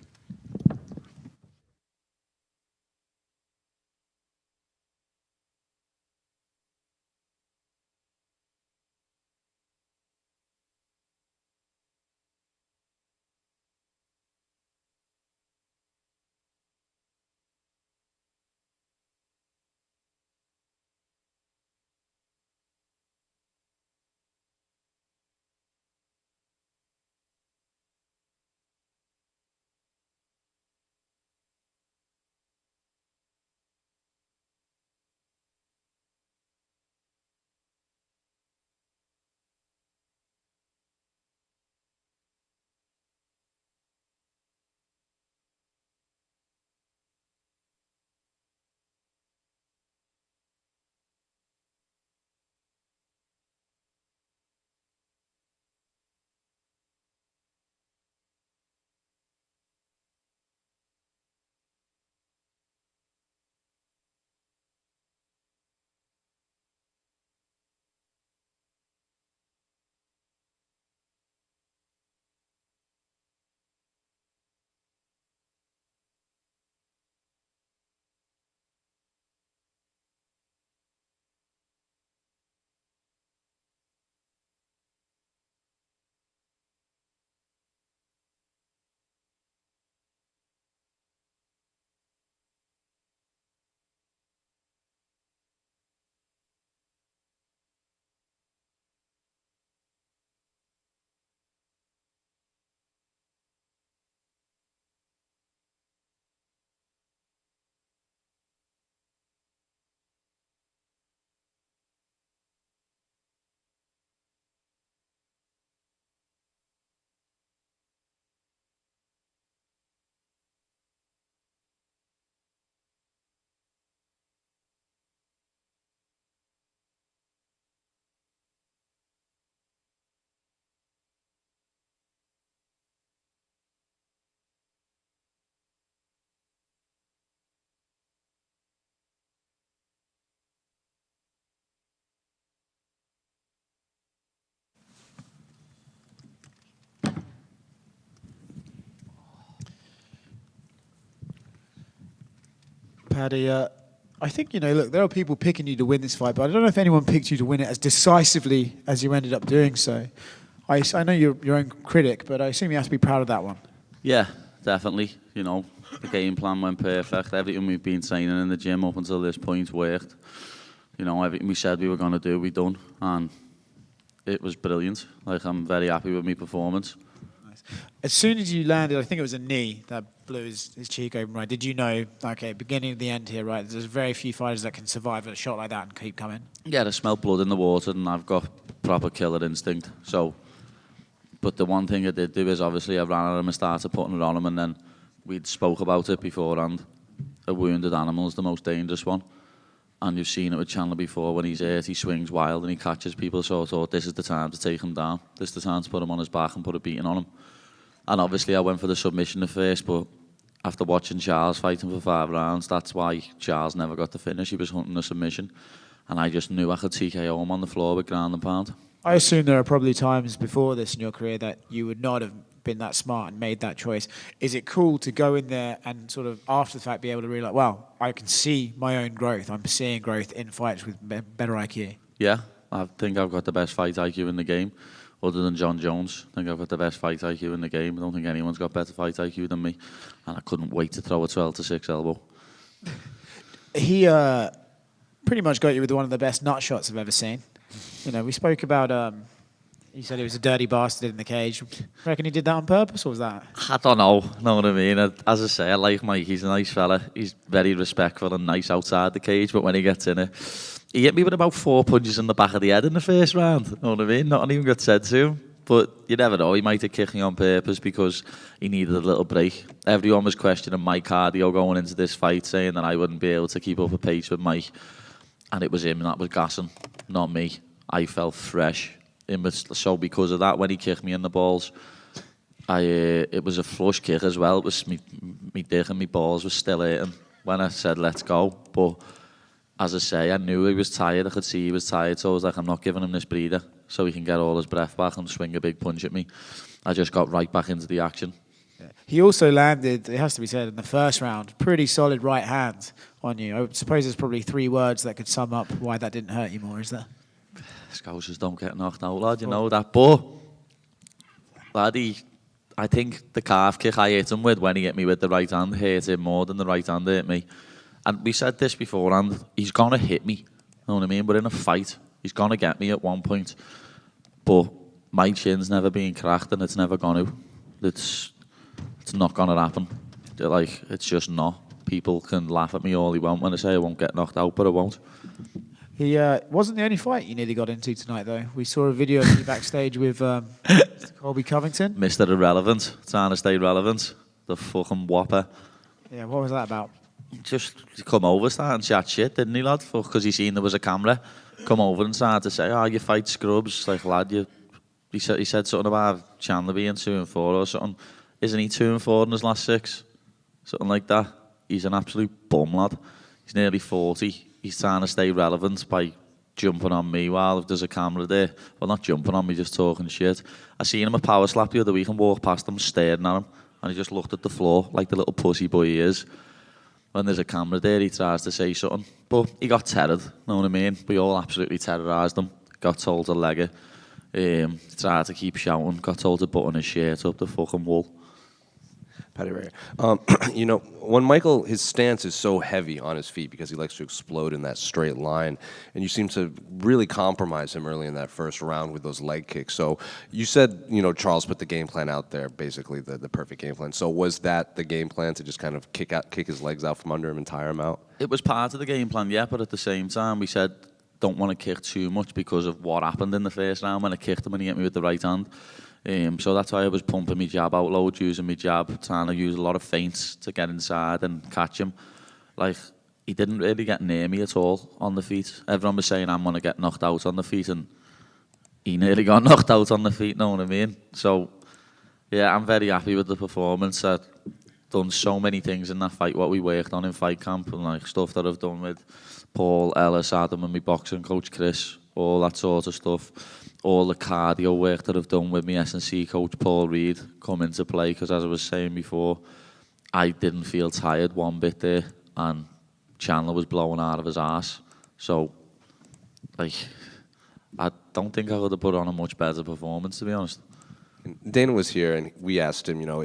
Paddy, I think, look, there are people picking you to win this fight, but I don't know if anyone picked you to win it as decisively as you ended up doing so. I know you're your own critic, but I assume you have to be proud of that one.
Yeah, definitely. The game plan went perfect. Everything we've been training in the gym up until this point worked. Everything we said we were going to do, we done. And it was brilliant. I'm very happy with my performance.
Nice. As soon as you landed, I think it was a knee that blew his cheek open, right? Did you know, okay, beginning of the end here, right? There's very few fighters that can survive a shot like that and keep coming.
Yeah, I smelled blood in the water, and I've got proper killer instinct. But the one thing I did do is obviously I ran at him and started putting it on him, and then we'd spoke about it beforehand. A wounded animal is the most dangerous one. And you've seen it with Chandler before. When he's hurt, he swings wild and he catches people. So I thought, this is the time to take him down. This is the time to put him on his back and put a beating on him. And obviously I went for the submission at first, but after watching Charles fighting for 5 rounds, that's why Charles never got the finish. He was hunting a submission. And I just knew I could TKO him on the floor with ground and pound.
I assume there are probably times before this in your career that you would not have been that smart and made that choice. Is it cool to go in there and sort of after the fact be able to realize, well, I can see my own growth. I'm seeing growth in fights with better IQ.
Yeah, I think I've got the best fight IQ in the game, other than John Jones. I think I've got the best fight IQ in the game. I don't think anyone's got better fight IQ than me, and I couldn't wait to throw a 12-6 elbow.
He pretty much got you with one of the best nut shots I've ever seen. You know, we spoke about. He said he was a dirty bastard in the cage. Reckon he did that on purpose, or was that?
I don't know what I mean. As I say, I like Mike. He's a nice fella. He's very respectful and nice outside the cage, but when he gets in it, he hit me with about 4 punches in the back of the head in the first round. You know what I mean? Nothing even got said to him. But you never know. He might have kicked me on purpose because he needed a little break. Everyone was questioning my cardio going into this fight, saying that I wouldn't be able to keep up a pace with Mike. And it was him that was gassing, not me. I felt fresh. So because of that, when he kicked me in the balls, it was a flush kick as well. It was me dick and my balls were still hurting when I said, let's go. But as I say, I knew he was tired. I could see he was tired. So I was like, I'm not giving him this breather so he can get all his breath back and swing a big punch at me. I just got right back into the action.
Yeah. He also landed, it has to be said, in the first round, pretty solid right hand on you. I suppose there's probably 3 words that could sum up why that didn't hurt you more, is there?
Scousers don't get knocked out, lad, you know that. But, laddie, I think the calf kick I hit him with when he hit me with the right hand hurt him more than the right hand hit me. And we said this beforehand, he's going to hit me, you know what I mean? But in a fight, he's going to get me at one point. But my chin's never been cracked and it's never going to. It's not going to happen. Like, it's just not. People can laugh at me all they want when I say I won't get knocked out, but I won't.
He wasn't the only fight you nearly got into tonight, though. We saw a video of you backstage with Colby Covington.
Mr. Irrelevant, trying to stay relevant. The fucking whopper.
Yeah, what was that about?
Just come over, starting to chat shit, didn't he, lad? Because he seen there was a camera. Come over and started to say, oh, you fight scrubs. Like, lad, he said something about Chandler being 2-4 or something. Isn't he 2-4 in his last 6? Something like that. He's an absolute bum, lad. He's nearly 40. He's trying to stay relevant by jumping on me while there's a camera there. Well, not jumping on me, just talking shit. I seen him a power slap the other week and walked past him, staring at him, and he just looked at the floor like the little pussy boy he is. When there's a camera there, he tries to say something. But he got terrored, know what I mean? We all absolutely terrorised him. Got told to leg it. Tried to keep shouting. Got told to button his shirt up the fucking wall.
Paddy Ray. You know, when Michael, his stance is so heavy on his feet because he likes to explode in that straight line, and you seem to really compromise him early in that first round with those leg kicks. So you said, you know, Charles put the game plan out there, basically the perfect game plan. So was that the game plan, to just kind of kick his legs out from under him and tire him out?
It was part of the game plan, yeah, but at the same time, we said, don't want to kick too much because of what happened in the first round when I kicked him and he hit me with the right hand. So that's why I was pumping my jab out loads, using my jab, trying to use a lot of feints to get inside and catch him. Like, he didn't really get near me at all on the feet. Everyone was saying I'm going to get knocked out on the feet, and he nearly got knocked out on the feet, know what I mean? So, yeah, I'm very happy with the performance. I've done so many things in that fight, what we worked on in fight camp, and like stuff that I've done with Paul, Ellis, Adam, and my boxing coach Chris, all that sort of stuff. All the cardio work that I've done with my S&C coach Paul Reed come into play, because as I was saying before, I didn't feel tired one bit there, and Chandler was blowing out of his ass. So, like, I don't think I could have put on a much better performance, to be honest.
Dana was here, and we asked him, you know,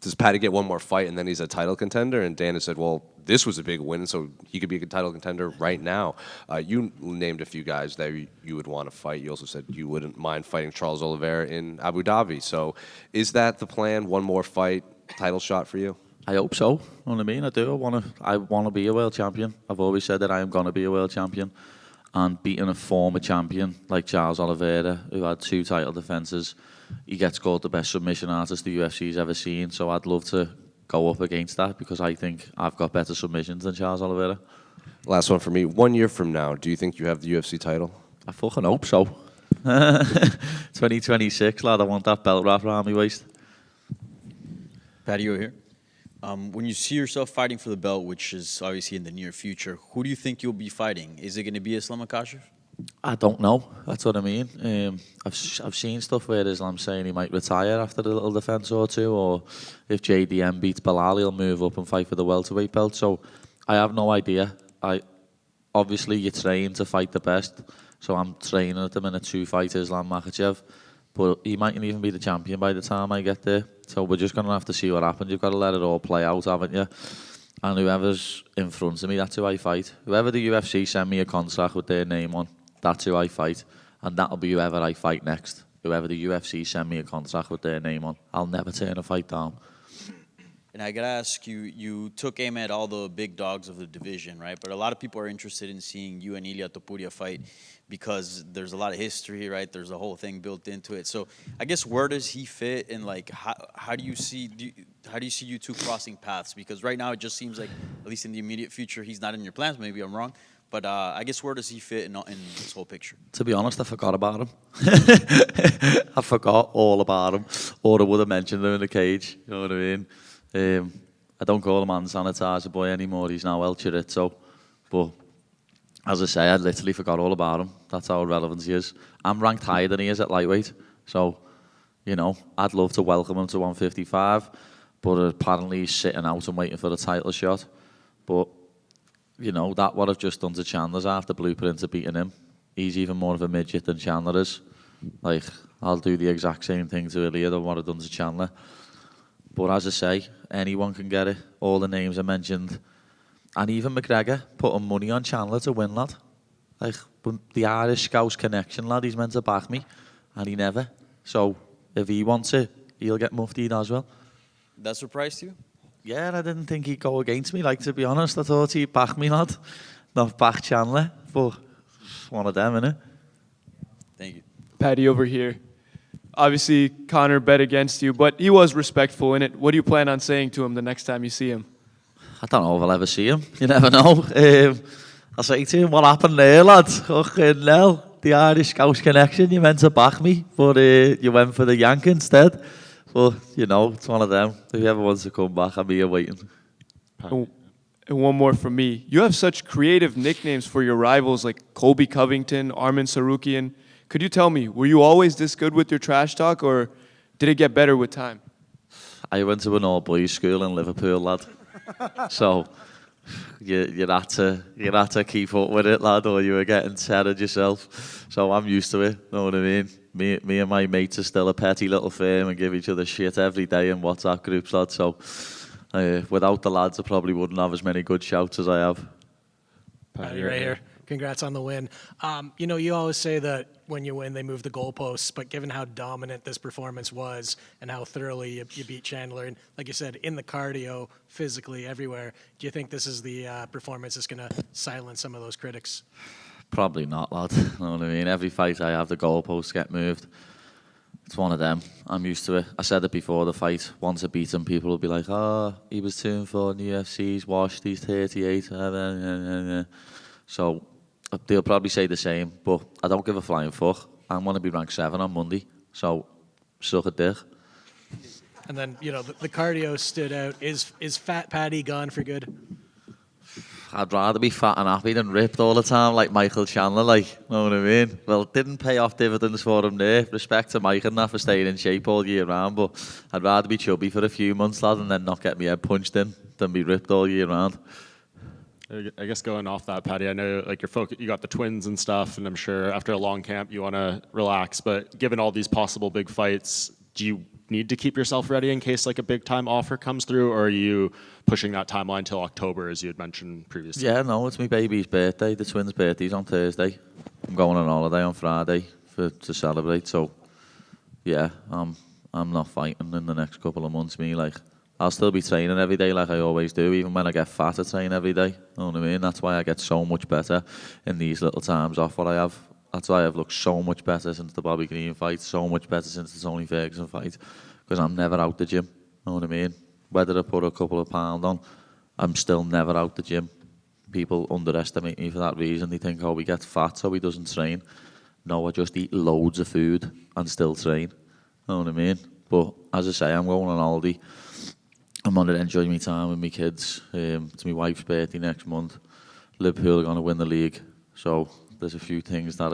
does Paddy get one more fight and then he's a title contender? And Dana said, well, this was a big win, so he could be a title contender right now. You named a few guys that you would want to fight. You also said you wouldn't mind fighting Charles Oliveira in Abu Dhabi. So is that the plan, one more fight, title shot for you?
I hope so. You know what I mean? I do. I want to be a world champion. I've always said that I am going to be a world champion. And beating a former champion like Charles Oliveira, who had 2 title defences, he gets called the best submission artist the UFC's ever seen. So I'd love to go up against that, because I think I've got better submissions than Charles Oliveira.
Last one for me. 1 year from now, do you think you have the UFC title?
I fucking hope so. 2026, lad. I want that belt wrapped around my waist.
Paddy, you here. When you see yourself fighting for the belt, which is obviously in the near future, who do you think you'll be fighting? Is it going to be Islam Makhachev?
I don't know. That's what I mean. I've seen stuff where Islam's saying he might retire after a little defence or two, or if JDM beats Bilal, he'll move up and fight for the welterweight belt. So I have no idea. Obviously you train to fight the best, so I'm training at the minute to fight Islam Makhachev, but he mightn't even be the champion by the time I get there. So we're just gonna have to see what happens. You've got to let it all play out, haven't you? And whoever's in front of me, that's who I fight. Whoever the UFC send me a contract with their name on, that's who I fight. And that'll be whoever I fight next. Whoever the UFC send me a contract with their name on. I'll never turn a fight down.
And I gotta ask you, you took aim at all the big dogs of the division, right? But a lot of people are interested in seeing you and Ilia Topuria fight because there's a lot of history, right? There's a whole thing built into it. So I guess where does he fit, and like how do you see you two crossing paths? Because right now it just seems like, at least in the immediate future, he's not in your plans. Maybe I'm wrong. But I guess where does he fit in this whole picture?
To be honest, I forgot about him. I forgot all about him. Or I would have mentioned him in the cage. You know what I mean? I don't call him hand sanitizer boy anymore. He's now El Chorizo. But as I say, I literally forgot all about him. That's how relevant he is. I'm ranked higher than he is at lightweight. So, you know, I'd love to welcome him to 155. But apparently he's sitting out and waiting for the title shot. But, you know, that what I've just done to Chandler's after blueprint to beating him. He's even more of a midget than Chandler is. Like, I'll do the exact same thing to Ilia than what I've done to Chandler. But as I say, anyone can get it. All the names I mentioned. And even McGregor putting money on Chandler to win, lad. Like, the Irish Scouse connection, lad, he's meant to back me. And he never. So, if he wants it, he'll get muftied as well.
That surprised you?
Yeah, I didn't think he'd go against me. Like, to be honest, I thought he'd back me, lad. Not back Chandler. But one of them, innit?
Thank you.
Paddy over here. Obviously, Conor bet against you, but he was respectful in it. What do you plan on saying to him the next time you see him?
I don't know if I'll ever see him. You never know. I'll say to him, what happened there, lad? Fucking hell. The Irish Scouse connection, you meant to back me, but you went for the yank instead. But, you know, it's one of them. If he ever wants to come back, I'm here waiting.
And one more from me. You have such creative nicknames for your rivals like Colby Covington, Armin Sarukian. Could you tell me, were you always this good with your trash talk, or did it get better with time?
I went to an all-boys school in Liverpool, lad. So you had to keep up with it, lad, or you were getting tethered yourself. So I'm used to it, know what I mean? Me and my mates are still a petty little firm and give each other shit every day in WhatsApp groups, lad. So without the lads, I probably wouldn't have as many good shouts as I have.
Paddy, right here. Congrats on the win. You know, you always say that when you win, they move the goalposts, but given how dominant this performance was and how thoroughly you beat Chandler, and like you said, in the cardio, physically, everywhere, do you think this is the performance that's going to silence some of those critics?
Probably not, lad. You know what I mean? Every fight I have, the goalposts get moved. It's one of them. I'm used to it. I said it before the fight. Once I beat him, people will be like, oh, he was 2-4 in the UFC, he's washed, he's 38. So they'll probably say the same, but I don't give a flying fuck. I'm going to be ranked 7 on Monday, so suck a dick.
And then, you know, the cardio stood out. Is Fat Paddy gone for good?
I'd rather be fat and happy than ripped all the time like Michael Chandler, like, you know what I mean? Well, it didn't pay off dividends for him there. Respect to Mike and that for staying in shape all year round, but I'd rather be chubby for a few months, lad, and then not get my head punched in than be ripped all year round.
I guess going off that, Paddy, I know like you got the twins and stuff, and I'm sure after a long camp you want to relax. But given all these possible big fights, do you need to keep yourself ready in case like a big time offer comes through, or are you pushing that timeline till October as you had mentioned previously?
Yeah, no, it's my baby's birthday. The twins' birthday's on Thursday. I'm going on holiday on Friday to celebrate. So yeah, I'm not fighting in the next couple of months. I'll still be training every day like I always do. Even when I get fat, I train every day. You know what I mean? That's why I get so much better in these little times off what I have. That's why I've looked so much better since the Bobby Green fight, so much better since the Tony Ferguson fight, because I'm never out the gym. You know what I mean? Whether I put a couple of pounds on, I'm still never out the gym. People underestimate me for that reason. They think, oh, he gets fat so he doesn't train. No, I just eat loads of food and still train. You know what I mean? But as I say, I'm going on holiday. I'm going to enjoy my time with my kids. It's my wife's birthday next month. Liverpool are going to win the league. So there's a few things that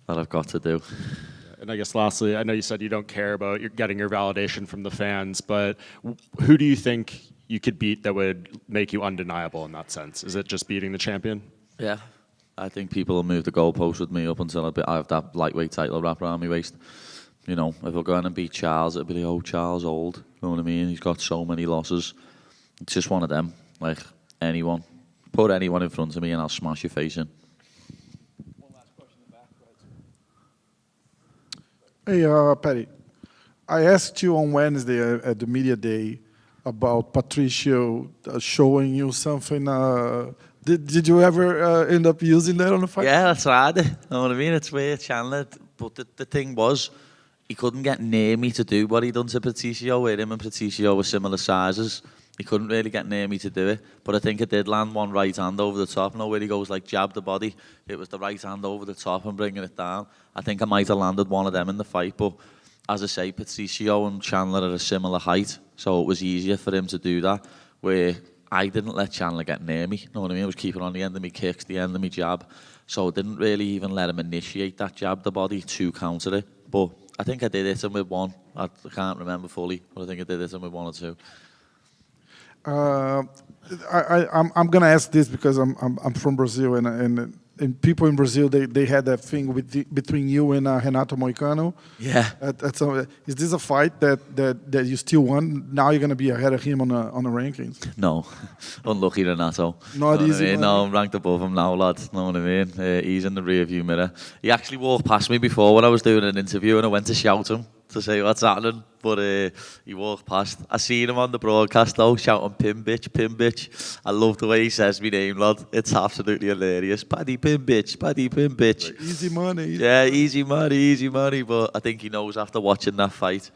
I've got to do.
And I guess lastly, I know you said you don't care about getting your validation from the fans, but who do you think you could beat that would make you undeniable in that sense? Is it just beating the champion?
Yeah, I think people will move the goalpost with me up until I have that lightweight title wrapped around my waist. You know, if I go in and beat Charles, it'll be like, oh, Charles old. You know what I mean? He's got so many losses. It's just one of them. Like, anyone. Put anyone in front of me and I'll smash your face in.
Hey, Paddy, I asked you on Wednesday at the media day about Patricio showing you something. Did you ever end up using that on the fight?
Yeah, I tried it. You know what I mean? It's weird, Chandler. But the thing was, he couldn't get near me to do what he done to Patricio, where him and Patricio were similar sizes. He couldn't really get near me to do it. But I think it did land one right hand over the top. You know where he goes like jab the body? It was the right hand over the top and bringing it down. I think I might have landed one of them in the fight. But as I say, Patricio and Chandler are a similar height. So it was easier for him to do that. Where I didn't let Chandler get near me. You know what I mean? I was keeping on the end of my kicks, the end of my jab. So I didn't really even let him initiate that jab the body to counter it. But I think I did hit him with one. I can't remember fully, but I think I did hit him with one or two.
I'm gonna ask this because I'm from Brazil and people in Brazil they had that thing between you and Renato Moicano.
Yeah.
Is this a fight that you still won? Now you're gonna be ahead of him on the rankings.
No, unlucky Renato.
Not easy.
I mean? No, I'm ranked above him now, lad. Know what I mean? He's in the rear view mirror. He actually walked past me before when I was doing an interview, and I went to shout him to say what's happening, but he walked past. I seen him on the broadcast though, shouting "Pim bitch, Pim bitch." I love the way he says my name, lad. It's absolutely hilarious. Paddy Pim bitch, Paddy Pim bitch.
Easy money.
Yeah, easy money. But I think he knows after watching that fight,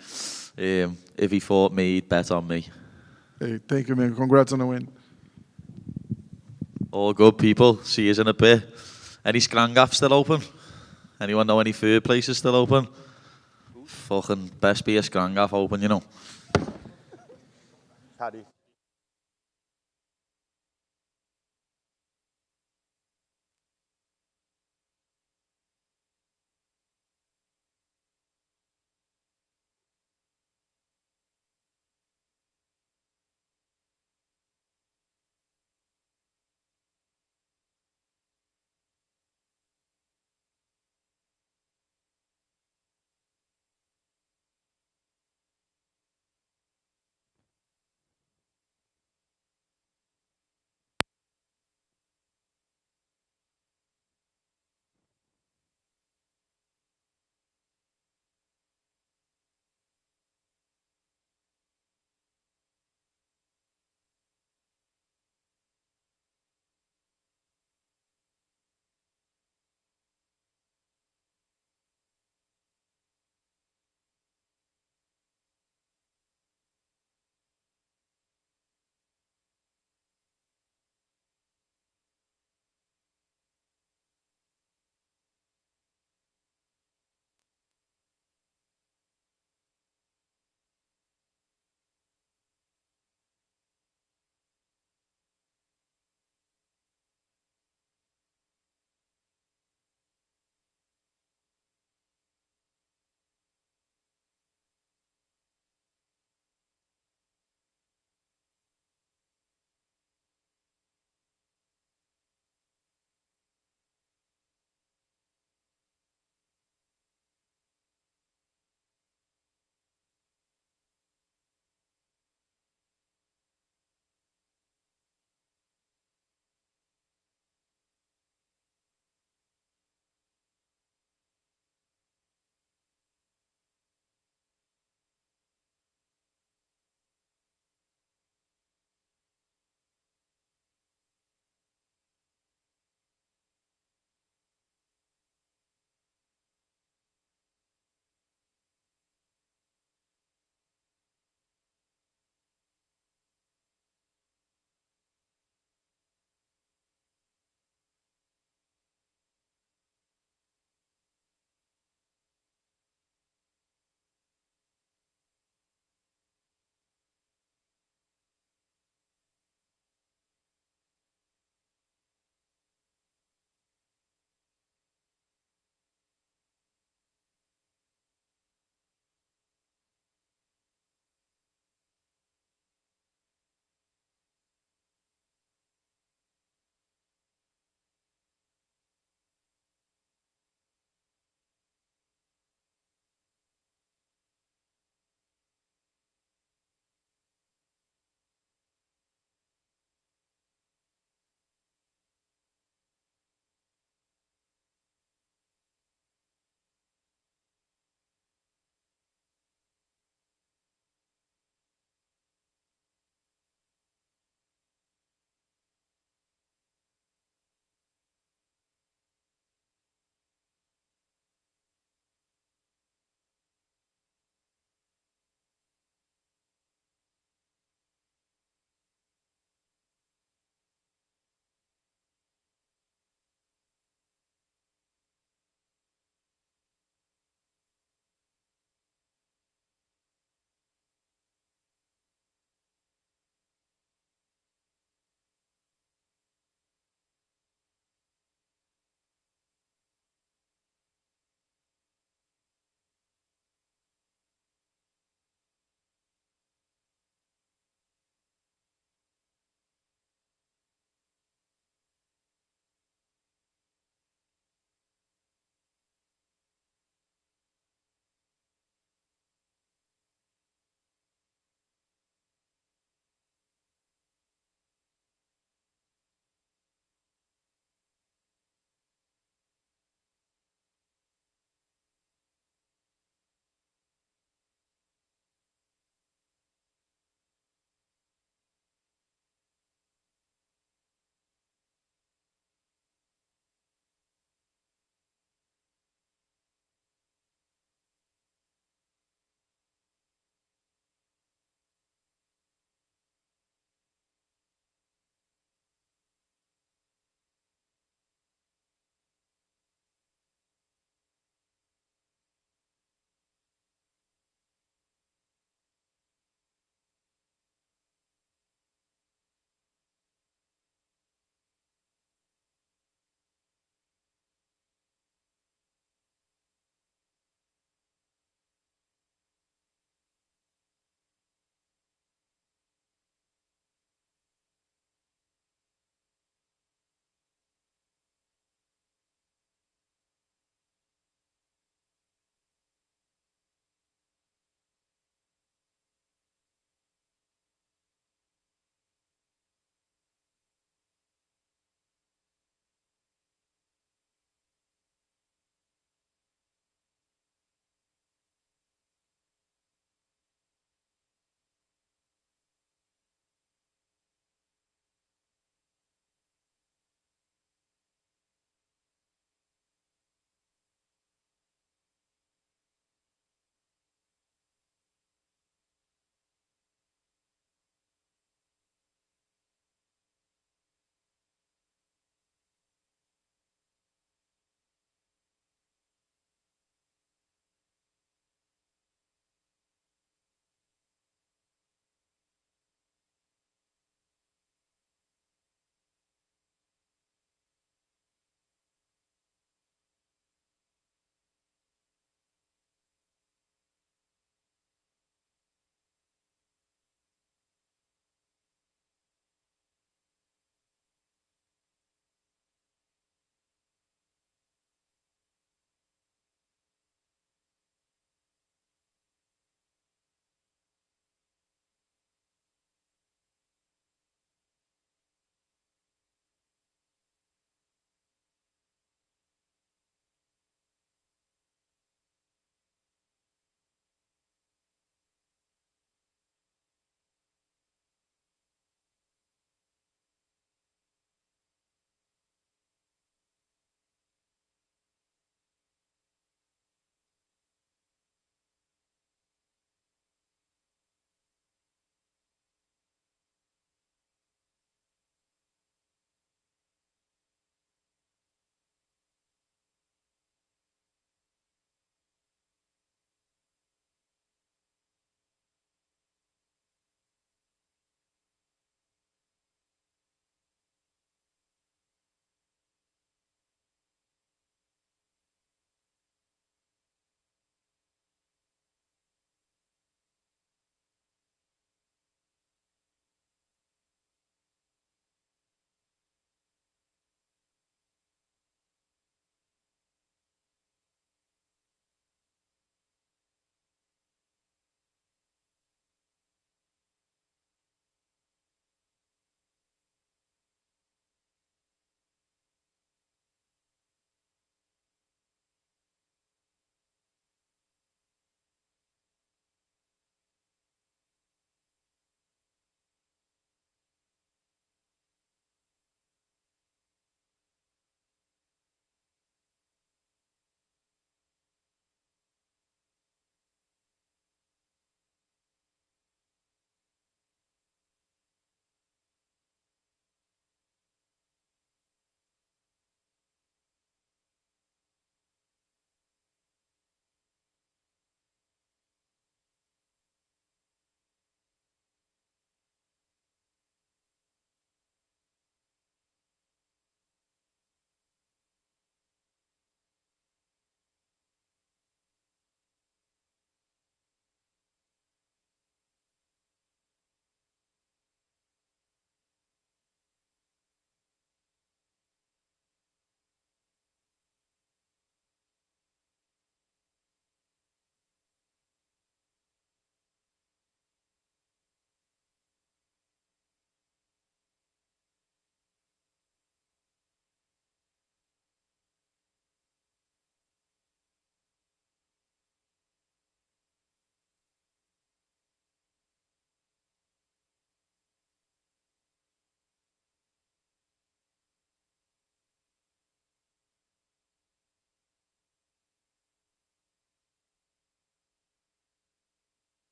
if he fought me, he'd bet on me.
Hey, thank you, man. Congrats on the win.
All good, people. See you in a bit. Any Scrangaff still open? Anyone know any food places still open? Fucking best be a Scrangaff open, you know.
Paddy.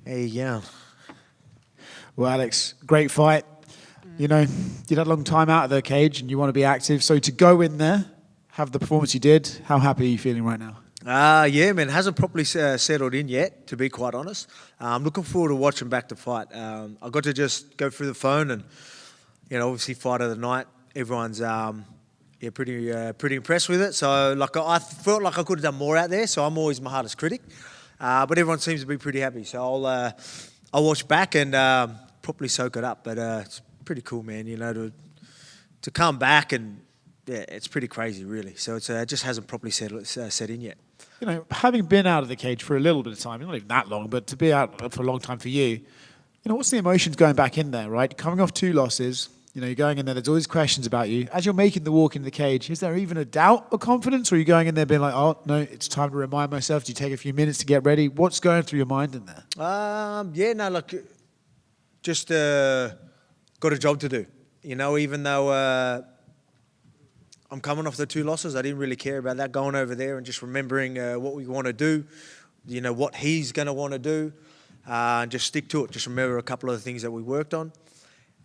Hey, yeah.
Well, Alex, great fight. You know, you had a long time out of the cage and you want to be active. So to go in there, have the performance you did, how happy are you feeling right now?
Yeah, man, hasn't properly settled in yet, to be quite honest. I'm looking forward to watching back the fight. I got to just go through the phone and, you know, obviously fight of the night. Everyone's pretty impressed with it. So like I felt like I could have done more out there. So I'm always my hardest critic, but everyone seems to be pretty happy. So I'll watch back and properly soak it up. But it's pretty cool, man. You know, to come back and yeah, it's pretty crazy, really. So it just hasn't properly set in yet.
You know, having been out of the cage for a little bit of time, not even that long, but to be out for a long time for you, you know, what's the emotions going back in there, right? Coming off 2 losses, you know, you're going in there, there's always questions about you. As you're making the walk into the cage, is there even a doubt or confidence? Or are you going in there being like, oh, no, it's time to remind myself? Do you take a few minutes to get ready? What's going through your mind in there?
Yeah, no, look, just got a job to do. You know, even though I'm coming off the 2 losses, I didn't really care about that, going over there and just remembering what we want to do, you know, what he's going to want to do, and just stick to it. Just remember a couple of the things that we worked on.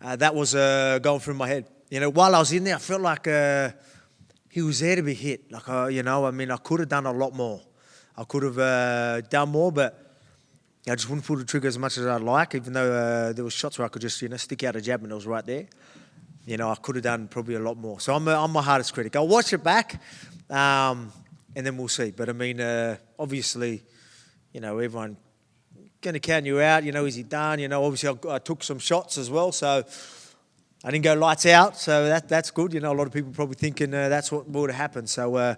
That was going through my head. You know, while I was in there, I felt like he was there to be hit. Like, you know, I mean, I could have done a lot more. I could have done more, but I just wouldn't pull the trigger as much as I'd like, even though there was shots where I could just, you know, stick out a jab and it was right there. You know, I could have done probably a lot more. So I'm my hardest critic. I'll watch it back, and then we'll see. But I mean, obviously, you know, everyone going to count you out. You know, is he done? You know, obviously I took some shots as well, so I didn't go lights out. So that's good. You know, a lot of people probably thinking that's what would have happened. So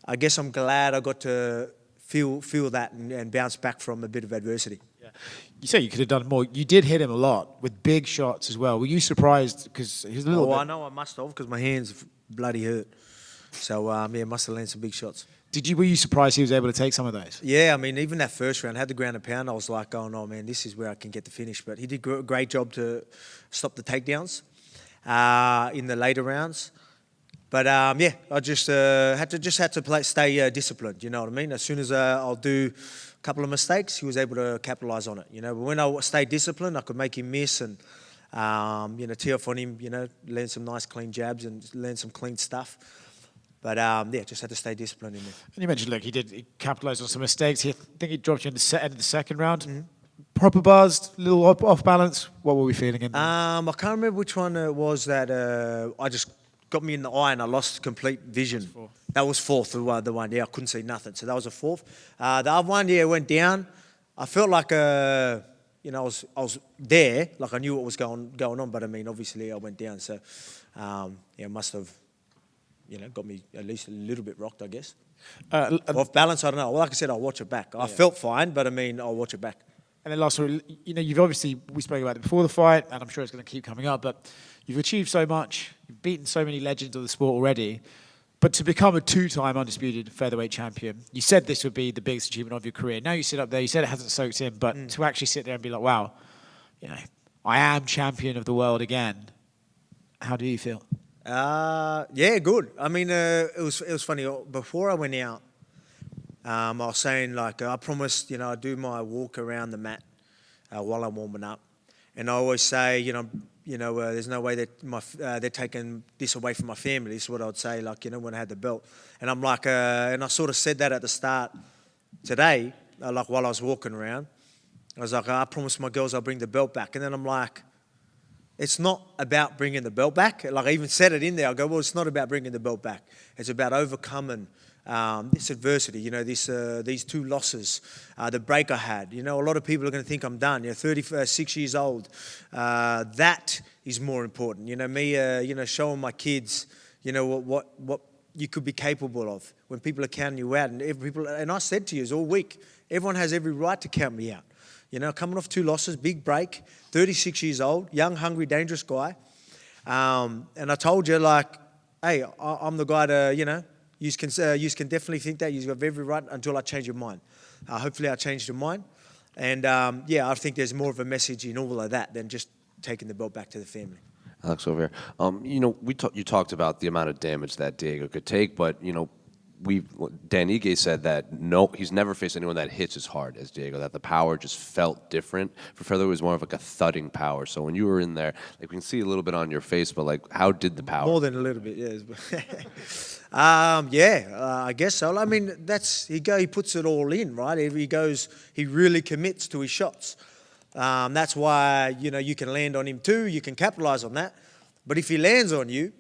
I guess I'm glad I got to feel that and bounce back from a bit of adversity.
Yeah. You say you could have done more. You did hit him a lot with big shots as well. Were you surprised? Because he's a little bit...
I know I must have, because my hands bloody hurt. So, yeah, must have landed some big shots.
Were you surprised he was able to take some of those?
Yeah, I mean, even that first round, had the ground and pound, I was like, oh, no, man, this is where I can get the finish. But he did a great job to stop the takedowns in the later rounds. But, yeah, I just had to stay disciplined, you know what I mean? As soon as I'll do a couple of mistakes, he was able to capitalise on it, you know. But when I stayed disciplined, I could make him miss and, you know, tee off on him, you know, land some nice clean jabs and land some clean stuff. But, yeah, just had to stay disciplined in there.
And you mentioned, look, he capitalised on some mistakes. I think he dropped you in the end of the second round. Mm-hmm. Proper buzzed, a little off balance. What were we feeling in there? I
can't remember which one it was that I just got me in the eye and I lost complete vision. That was fourth, the one. Yeah, I couldn't see nothing. So that was a fourth. The other one, yeah, went down. I felt like, you know, I was there, like I knew what was going on. But I mean, obviously, I went down. So, yeah, must have, you know, got me at least a little bit rocked, I guess. Off balance, I don't know. Well, like I said, I'll watch it back. I felt fine, but I mean, I'll watch it back.
And then last, you know, you've obviously, we spoke about it before the fight, and I'm sure it's going to keep coming up, but you've achieved so much, you've beaten so many legends of the sport already, but to become a 2-time undisputed featherweight champion, you said this would be the biggest achievement of your career. Now you sit up there, you said it hasn't soaked in, but to actually sit there and be like, wow, you know, I am champion of the world again. How do you feel?
Yeah, good. I mean, it was funny. Before I went out, I was saying, like, I promised, you know, I'd do my walk around the mat while I'm warming up. And I always say, you know, there's no way that they're taking this away from my family. This is what I'd say, like, you know, when I had the belt. And I'm like, and I sort of said that at the start today, like while I was walking around. I was like, I promised my girls I'll bring the belt back. And then I'm like, it's not about bringing the belt back. Like I even said it in there. I go, well, it's not about bringing the belt back. It's about overcoming this adversity, you know, these 2 losses, the break I had. You know, a lot of people are going to think I'm done. You know, 36 years old. That is more important. You know, me, you know, showing my kids, you know, what you could be capable of when people are counting you out. And I said to you all week, everyone has every right to count me out. You know, coming off 2 losses, big break, 36 years old, young, hungry, dangerous guy. And I told you, like, hey, I'm the guy to, you know, you can definitely think that. You have every right until I change your mind. Hopefully I changed your mind. And, yeah, I think there's more of a message in all of that than just taking the belt back to the family.
Alex, over here. You know, you talked about the amount of damage that Diego could take, but, you know, Dan Ige said that he's never faced anyone that hits as hard as Diego, that the power just felt different. For featherweight, it was more of like a thudding power. So when you were in there, like we can see a little bit on your face, but like how did the power?
More than a little bit, yeah. I guess so. I mean, he puts it all in, right? He really commits to his shots. That's why, you can land on him too, you can capitalize on that. But if he lands on you,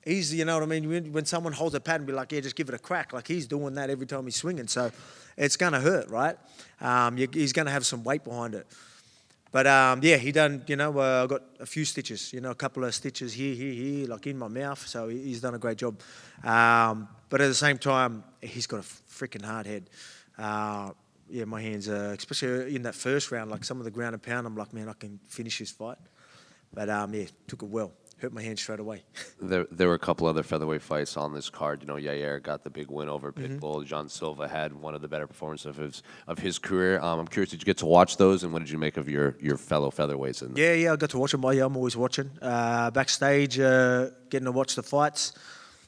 he's, you know what I mean, when someone holds a pad and be like, yeah, just give it a crack, like he's doing that every time he's swinging. So it's going to hurt, right? He's going to have some weight behind it. But he done, I got a few stitches, a couple of stitches here, like in my mouth. So he's done a great job. But at the same time, he's got a freaking hard head. My hands, especially in that first round, like some of the ground and pound, I'm like, man, I can finish this fight. But took it well. Hurt my hand straight away.
There were a couple other featherweight fights on this card. Yair got the big win over Pitbull. John Silva had one of the better performances of his career. I'm curious, did you get to watch those, and what did you make of your fellow featherweights?
Yeah, I got to watch them. I'm always watching. Backstage, getting to watch the fights.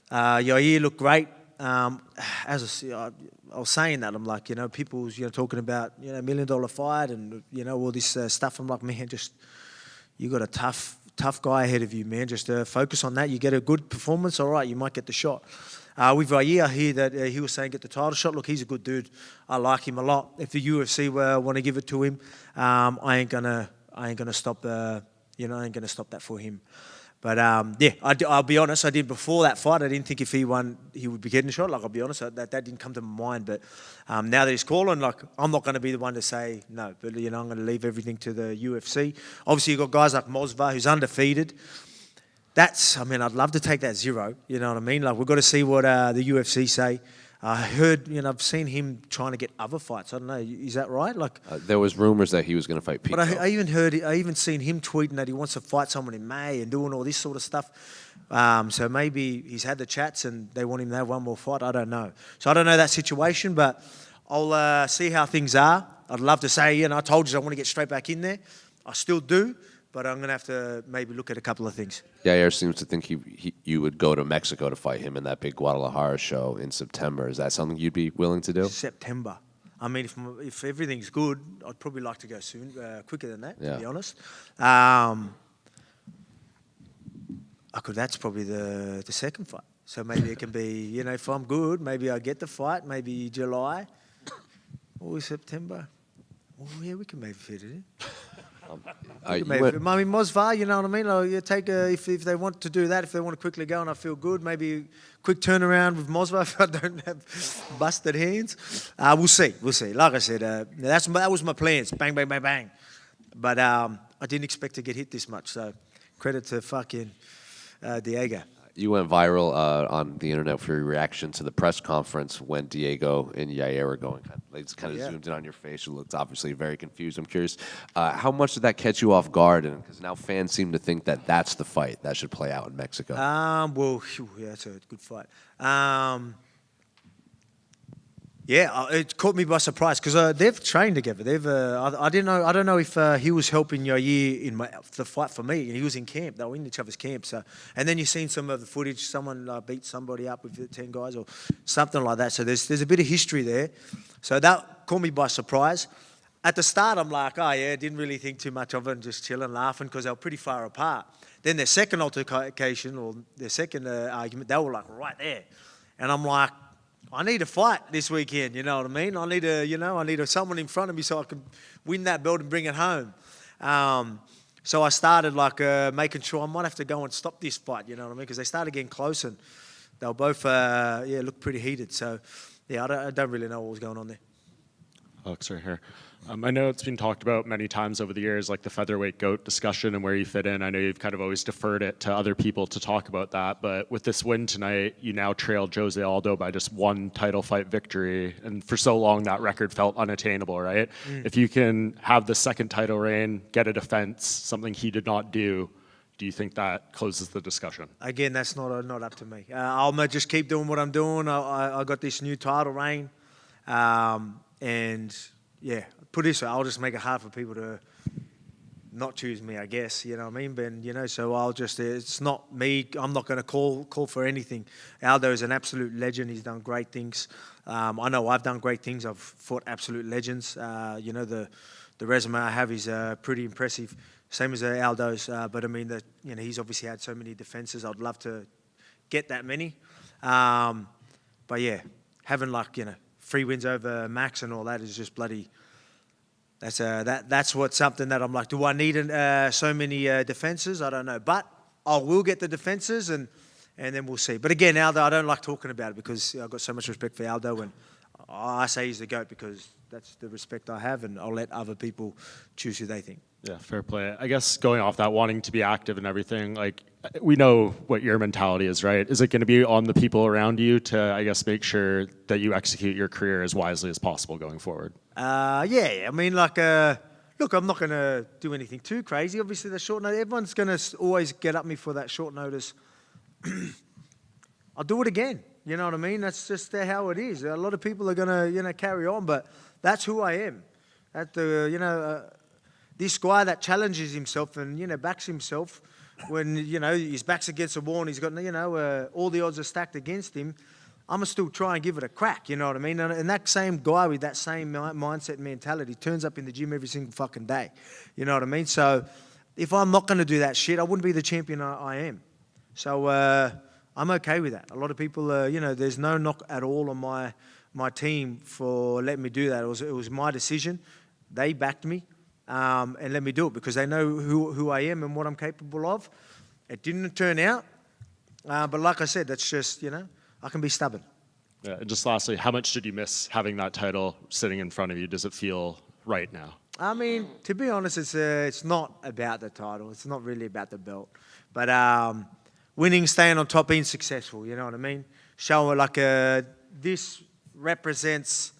Yair looked great. As I was saying that, I'm like, people's talking about $1 million fight and all this stuff. I'm like, man, just you got a tough guy ahead of you, man. Just focus on that. You get a good performance, all right, you might get the shot. With Yair, I hear that he was saying get the title shot. Look, he's a good dude. I like him a lot. If the UFC want to give it to him, I ain't gonna stop. I ain't gonna stop that for him. But I'll be honest. I did before that fight. I didn't think if he won, he would be getting a shot. Like I'll be honest, that didn't come to my mind. But now that he's calling, like I'm not going to be the one to say no. But I'm going to leave everything to the UFC. Obviously, you got guys like Mosva who's undefeated. I'd love to take that 0. You know what I mean? Like we've got to see what the UFC say. I heard, I've seen him trying to get other fights. I don't know, is that right? Like
there was rumors that he was going to fight Pico.
But I even seen him tweeting that he wants to fight someone in May and doing all this sort of stuff. So maybe he's had the chats and they want him to have one more fight. I don't know. So I don't know that situation, but I'll see how things are. I'd love to say, I told you I want to get straight back in there. I still do. But I'm going to have to maybe look at a couple of things.
Yair seems to think you would go to Mexico to fight him in that big Guadalajara show in September. Is that something you'd be willing to do?
September. I mean, if everything's good, I'd probably like to go soon, quicker than that, to be honest. That's probably the second fight. So maybe it can be, if I'm good, maybe I get the fight, maybe July or September. Oh, yeah, we can maybe fit it in. Mosva, you know what I mean? Like, you take if they want to do that, if they want to quickly go and I feel good, maybe quick turnaround with Mosva if I don't have busted hands. We'll see. Like I said, that was my plans. Bang, bang, bang, bang. But I didn't expect to get hit this much. So credit to fucking Diego.
You went viral on the internet for your reaction to the press conference when Diego and Yair were going. It's kind of zoomed in on your face. You looked obviously very confused. I'm curious, how much did that catch you off guard? Because now fans seem to think that that's the fight that should play out in Mexico.
That's a good fight. It caught me by surprise because they've trained together. I don't know if he was helping Yair in the fight for me. He was in camp. They were in each other's camp. So, and then you've seen some of the footage. Someone beat somebody up with 10 guys or something like that. So there's a bit of history there. So that caught me by surprise. At the start, I'm like, didn't really think too much of it and just chilling, laughing because they were pretty far apart. Then their second altercation or their second argument, they were like right there, and I'm like, I need a fight this weekend, you know what I mean? I need someone in front of me so I can win that belt and bring it home. So I started making sure I might have to go and stop this fight, you know what I mean? Because they started getting close and they were both, look pretty heated. So, I don't really know what was going on there.
Alex, right here. I know it's been talked about many times over the years, like the featherweight GOAT discussion and where you fit in. I know you've kind of always deferred it to other people to talk about that, but with this win tonight, you now trailed Jose Aldo by just one title fight victory, and for so long that record felt unattainable, right? If you can have the second title reign, get a defense, something he did not do you think that closes the discussion?
Again, that's not up to me. I'll just keep doing what I'm doing. I got this new title reign, and put it this way, I'll just make it hard for people to not choose me, I guess. You know what I mean? But so I'll just. It's not me. I'm not going to call for anything. Aldo is an absolute legend. He's done great things. I know I've done great things. I've fought absolute legends. The resume I have is pretty impressive. Same as Aldo's. But I mean, he's obviously had so many defenses. I'd love to get that many. But yeah, having 3 wins over Max and all that is just bloody. That's what's something that I'm like. Do I need so many defenses? I don't know, but I will get the defenses and then we'll see. But again, Aldo, I don't like talking about it because I've got so much respect for Aldo, and I say he's the GOAT because that's the respect I have, and I'll let other people choose who they think.
Yeah, fair play. I guess going off that, wanting to be active and everything, we know what your mentality is, right? Is it going to be on the people around you to, I guess, make sure that you execute your career as wisely as possible going forward?
Yeah. I mean, look, I'm not going to do anything too crazy. Obviously, the short notice, everyone's going to always get at me for that short notice. I'll do it again. You know what I mean? That's just how it is. A lot of people are going to, carry on, but that's who I am. This guy that challenges himself and, backs himself when, his back's against the wall and he's got, all the odds are stacked against him, I'm going to still try and give it a crack, you know what I mean? And that same guy with that same mindset and mentality turns up in the gym every single fucking day, you know what I mean? So if I'm not going to do that shit, I wouldn't be the champion I am. So I'm okay with that. A lot of people, there's no knock at all on my team for letting me do that. It was my decision. They backed me. And let me do it because they know who I am and what I'm capable of. It didn't turn out, but like I said, that's just, I can be stubborn.
Yeah, and just lastly, how much did you miss having that title sitting in front of you? Does it feel right now?
I mean, to be honest, it's not about the title. It's not really about the belt. But winning, staying on top, being successful, you know what I mean? Showing this represents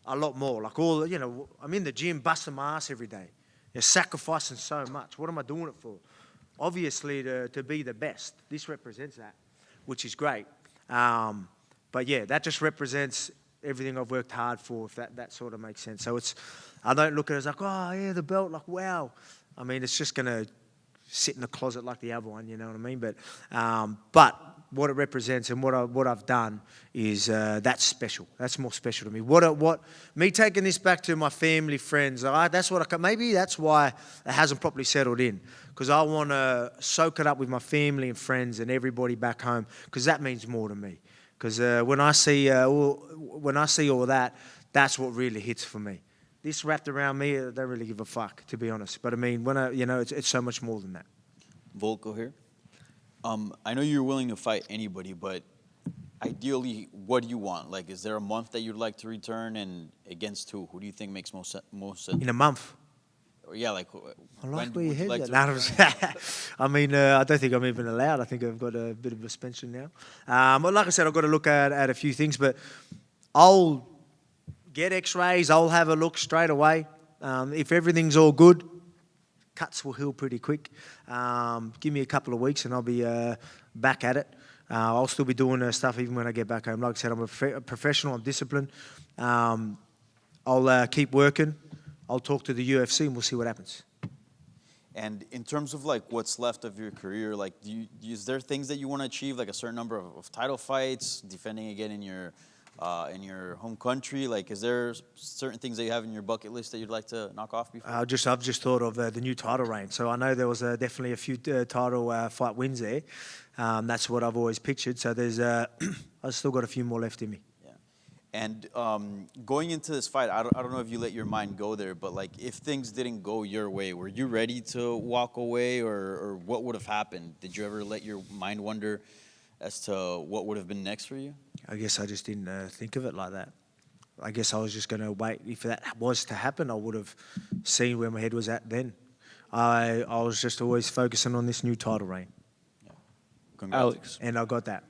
a lot more. I'm in the gym busting my ass every day. You're sacrificing so much. What am I doing it for? Obviously, to be the best. This represents that, which is great. But yeah, that just represents everything I've worked hard for, if that sort of makes sense. So I don't look at it as oh yeah, the belt, wow. I mean, it's just going to sit in the closet like the other one, you know what I mean? But what it represents and what I've done is that's special. That's more special to me. What me taking this back to my family, friends. That's what maybe that's why it hasn't properly settled in, because I want to soak it up with my family and friends and everybody back home, because that means more to me. Because when I see all that, that's what really hits for me. This wrapped around me, I don't really give a fuck, to be honest. But I mean, when it's so much more than that.
Volko here. I know you're willing to fight anybody, but ideally, what do you want? Is there a month that you'd like to return, and against who? Who do you think makes most sense?
In a month?
Yeah,
I like where your head's at. I mean, I don't think I'm even allowed. I think I've got a bit of suspension now. But like I said, I've got to look at a few things, but I'll get x-rays. I'll have a look straight away. If everything's all good, cuts will heal pretty quick. Give me a couple of weeks and I'll be back at it. I'll still be doing stuff even when I get back home. Like I said, I'm a professional, I'm disciplined. I'll keep working. I'll talk to the UFC and we'll see what happens.
And in terms of what's left of your career, is there things that you want to achieve, a certain number of title fights, defending again in your home country? Is there certain things that you have in your bucket list that you'd like to knock off before?
I've just thought of the new title reign. So I know there was definitely a few title fight wins there. That's what I've always pictured. So there's I've still got a few more left in me.
Yeah. And going into this fight, I don't know if you let your mind go there, but if things didn't go your way, were you ready to walk away, or what would have happened? Did you ever let your mind wander as to what would have been next for you?
I guess I just didn't think of it like that. I guess I was just going to wait. If that was to happen, I would have seen where my head was at then. I was just always focusing on this new title reign.
Yeah.
Alex.
And I got that.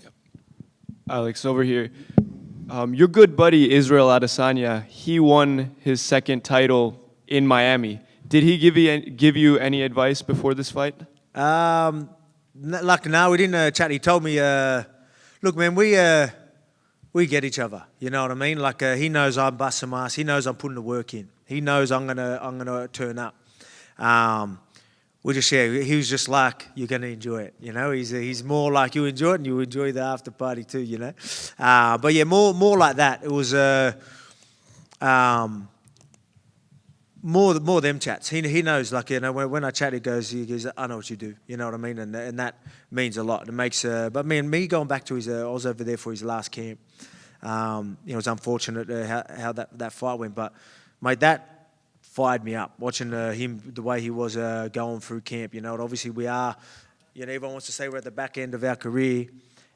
Yep. Alex, over here. Your good buddy, Israel Adesanya, he won his second title in Miami. Did he give you any advice before this fight?
No, we didn't chat. He told me, look, man, we get each other. You know what I mean? He knows I'm busting my ass. He knows I'm putting the work in. He knows I'm gonna turn up. He was just like, you're going to enjoy it, you know. He's more like, you enjoy it and you enjoy the after party too, you know. But yeah, more like that. It was more them chats. He knows, like, you know, when I chat, he goes, I know what you do, you know what I mean, and that means a lot. It makes. But me going back to his, I was over there for his last camp. You know, it was unfortunate how that fight went, but mate, that fired me up watching him, the way he was going through camp. You know, and obviously we are, you know, everyone wants to say we're at the back end of our career,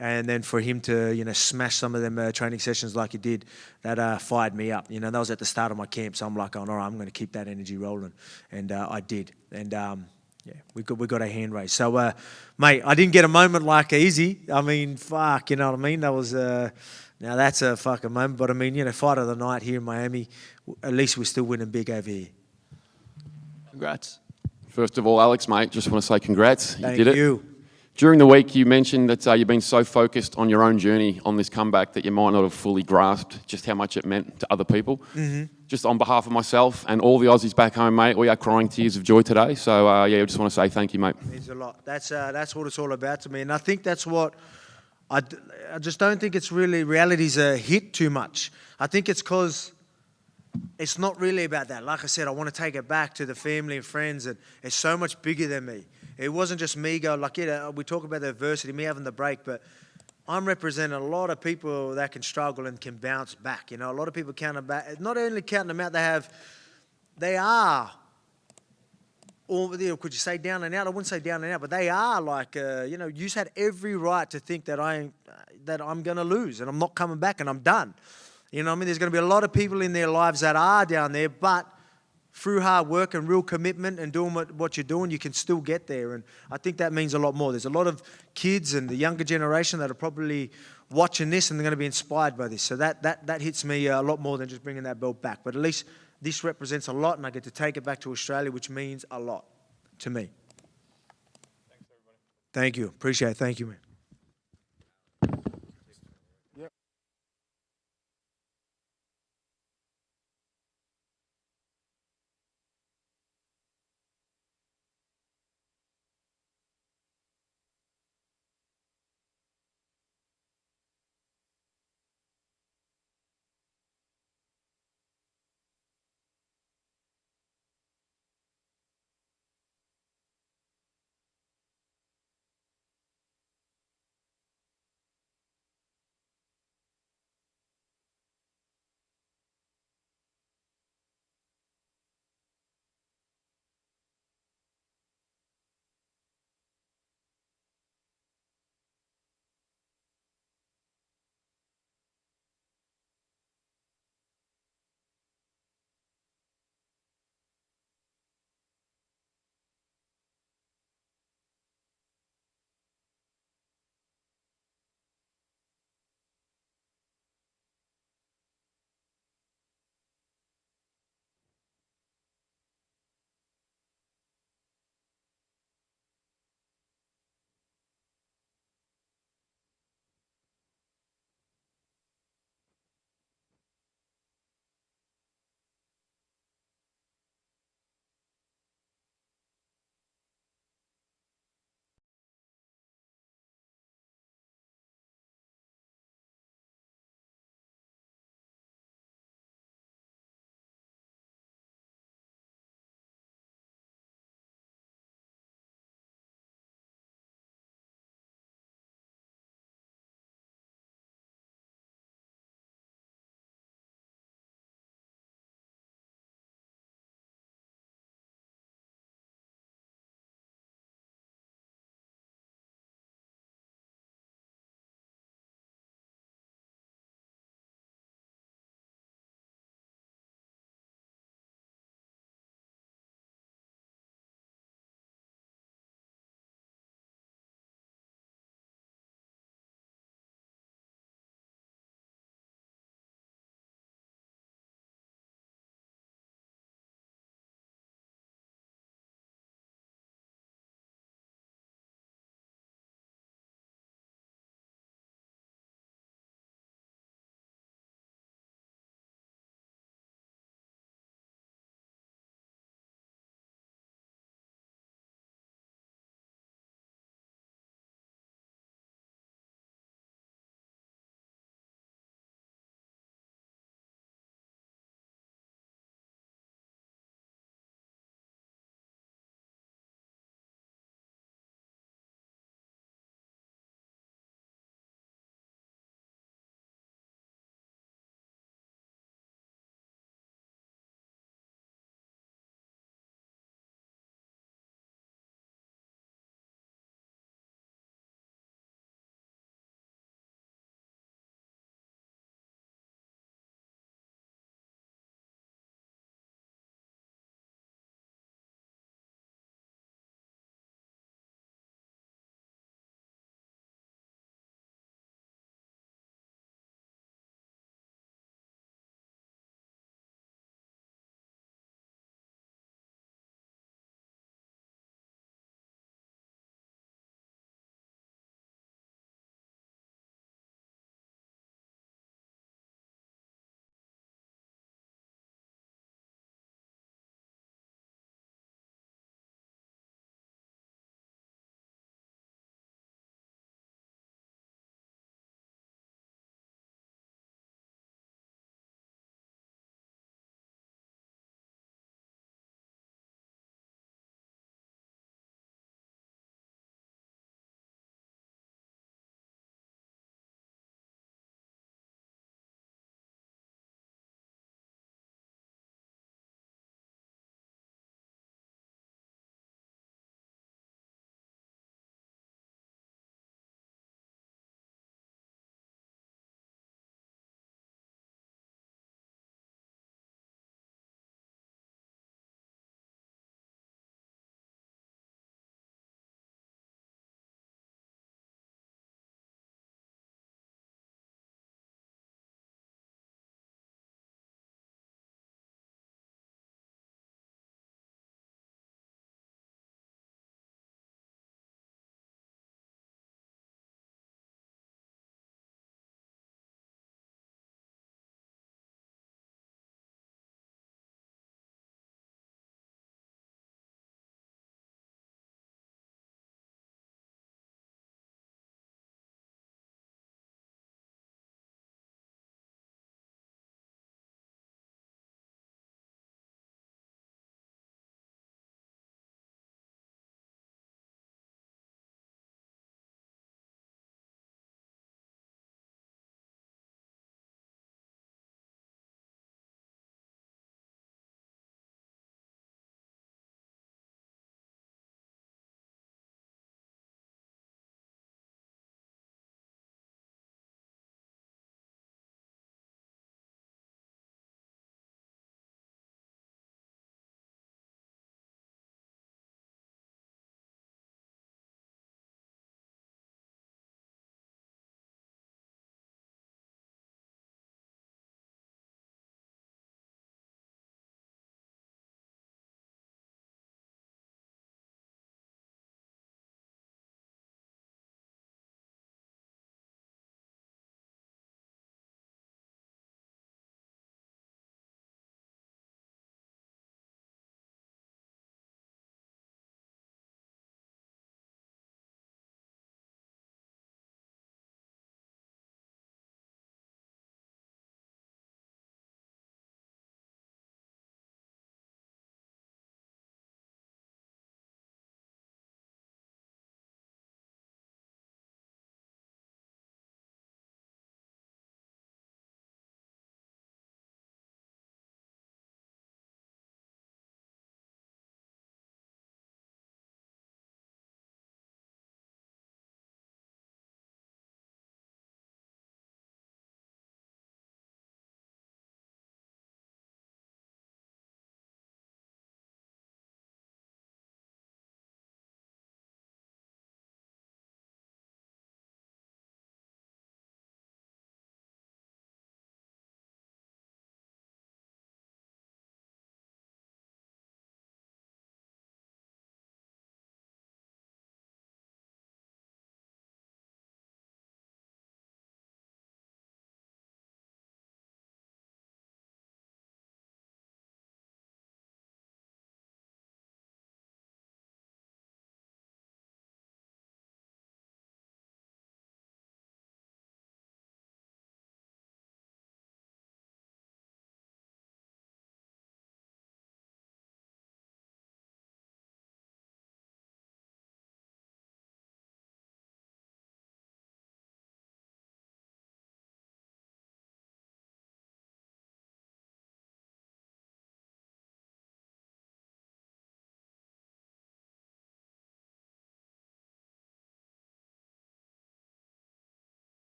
and then for him to, you know, smash some of them training sessions like he did, that fired me up. You know, that was at the start of my camp, so I'm like, all right, I'm going to keep that energy rolling, and I did, and yeah, we got a hand raised. So, mate, I didn't get a moment like easy. I mean, fuck, you know what I mean? That was now that's a fucking moment, but I mean, you know, fight of the night here in Miami. At least we're still winning big over here.
Congrats.
First of all, Alex, mate, just want to say congrats.
Thank
you did it.
you.
During the week, you mentioned that you've been so focused on your own journey on this comeback that you might not have fully grasped just how much it meant to other people.
Mm-hmm.
Just on behalf of myself and all the Aussies back home, mate, we are crying tears of joy today. So, yeah, I just want to say thank you, mate.
It means a lot. That's what it's all about to me, and I think that's what I just don't think it's really reality's hit too much. I think it's because it's not really about that. Like I said, I want to take it back to the family and friends, and it's so much bigger than me. It wasn't just me going, like, yeah, we talk about the adversity, me having the break, but I'm representing a lot of people that can struggle and can bounce back. You know, a lot of people count them back. Not only counting them out, they are, or, you know, could you say down and out? I wouldn't say down and out, but they are like, you know, you had every right to think that I'm going to lose and I'm not coming back and I'm done. You know what I mean? There's going to be a lot of people in their lives that are down there, but through hard work and real commitment and doing what you're doing, you can still get there. And I think that means a lot more. There's a lot of kids and the younger generation that are probably watching this and they're going to be inspired by this. So that hits me a lot more than just bringing that belt back. But at least this represents a lot, and I get to take it back to Australia, which means a lot to me. Thanks, everybody. Thank you. Appreciate it. Thank you, man.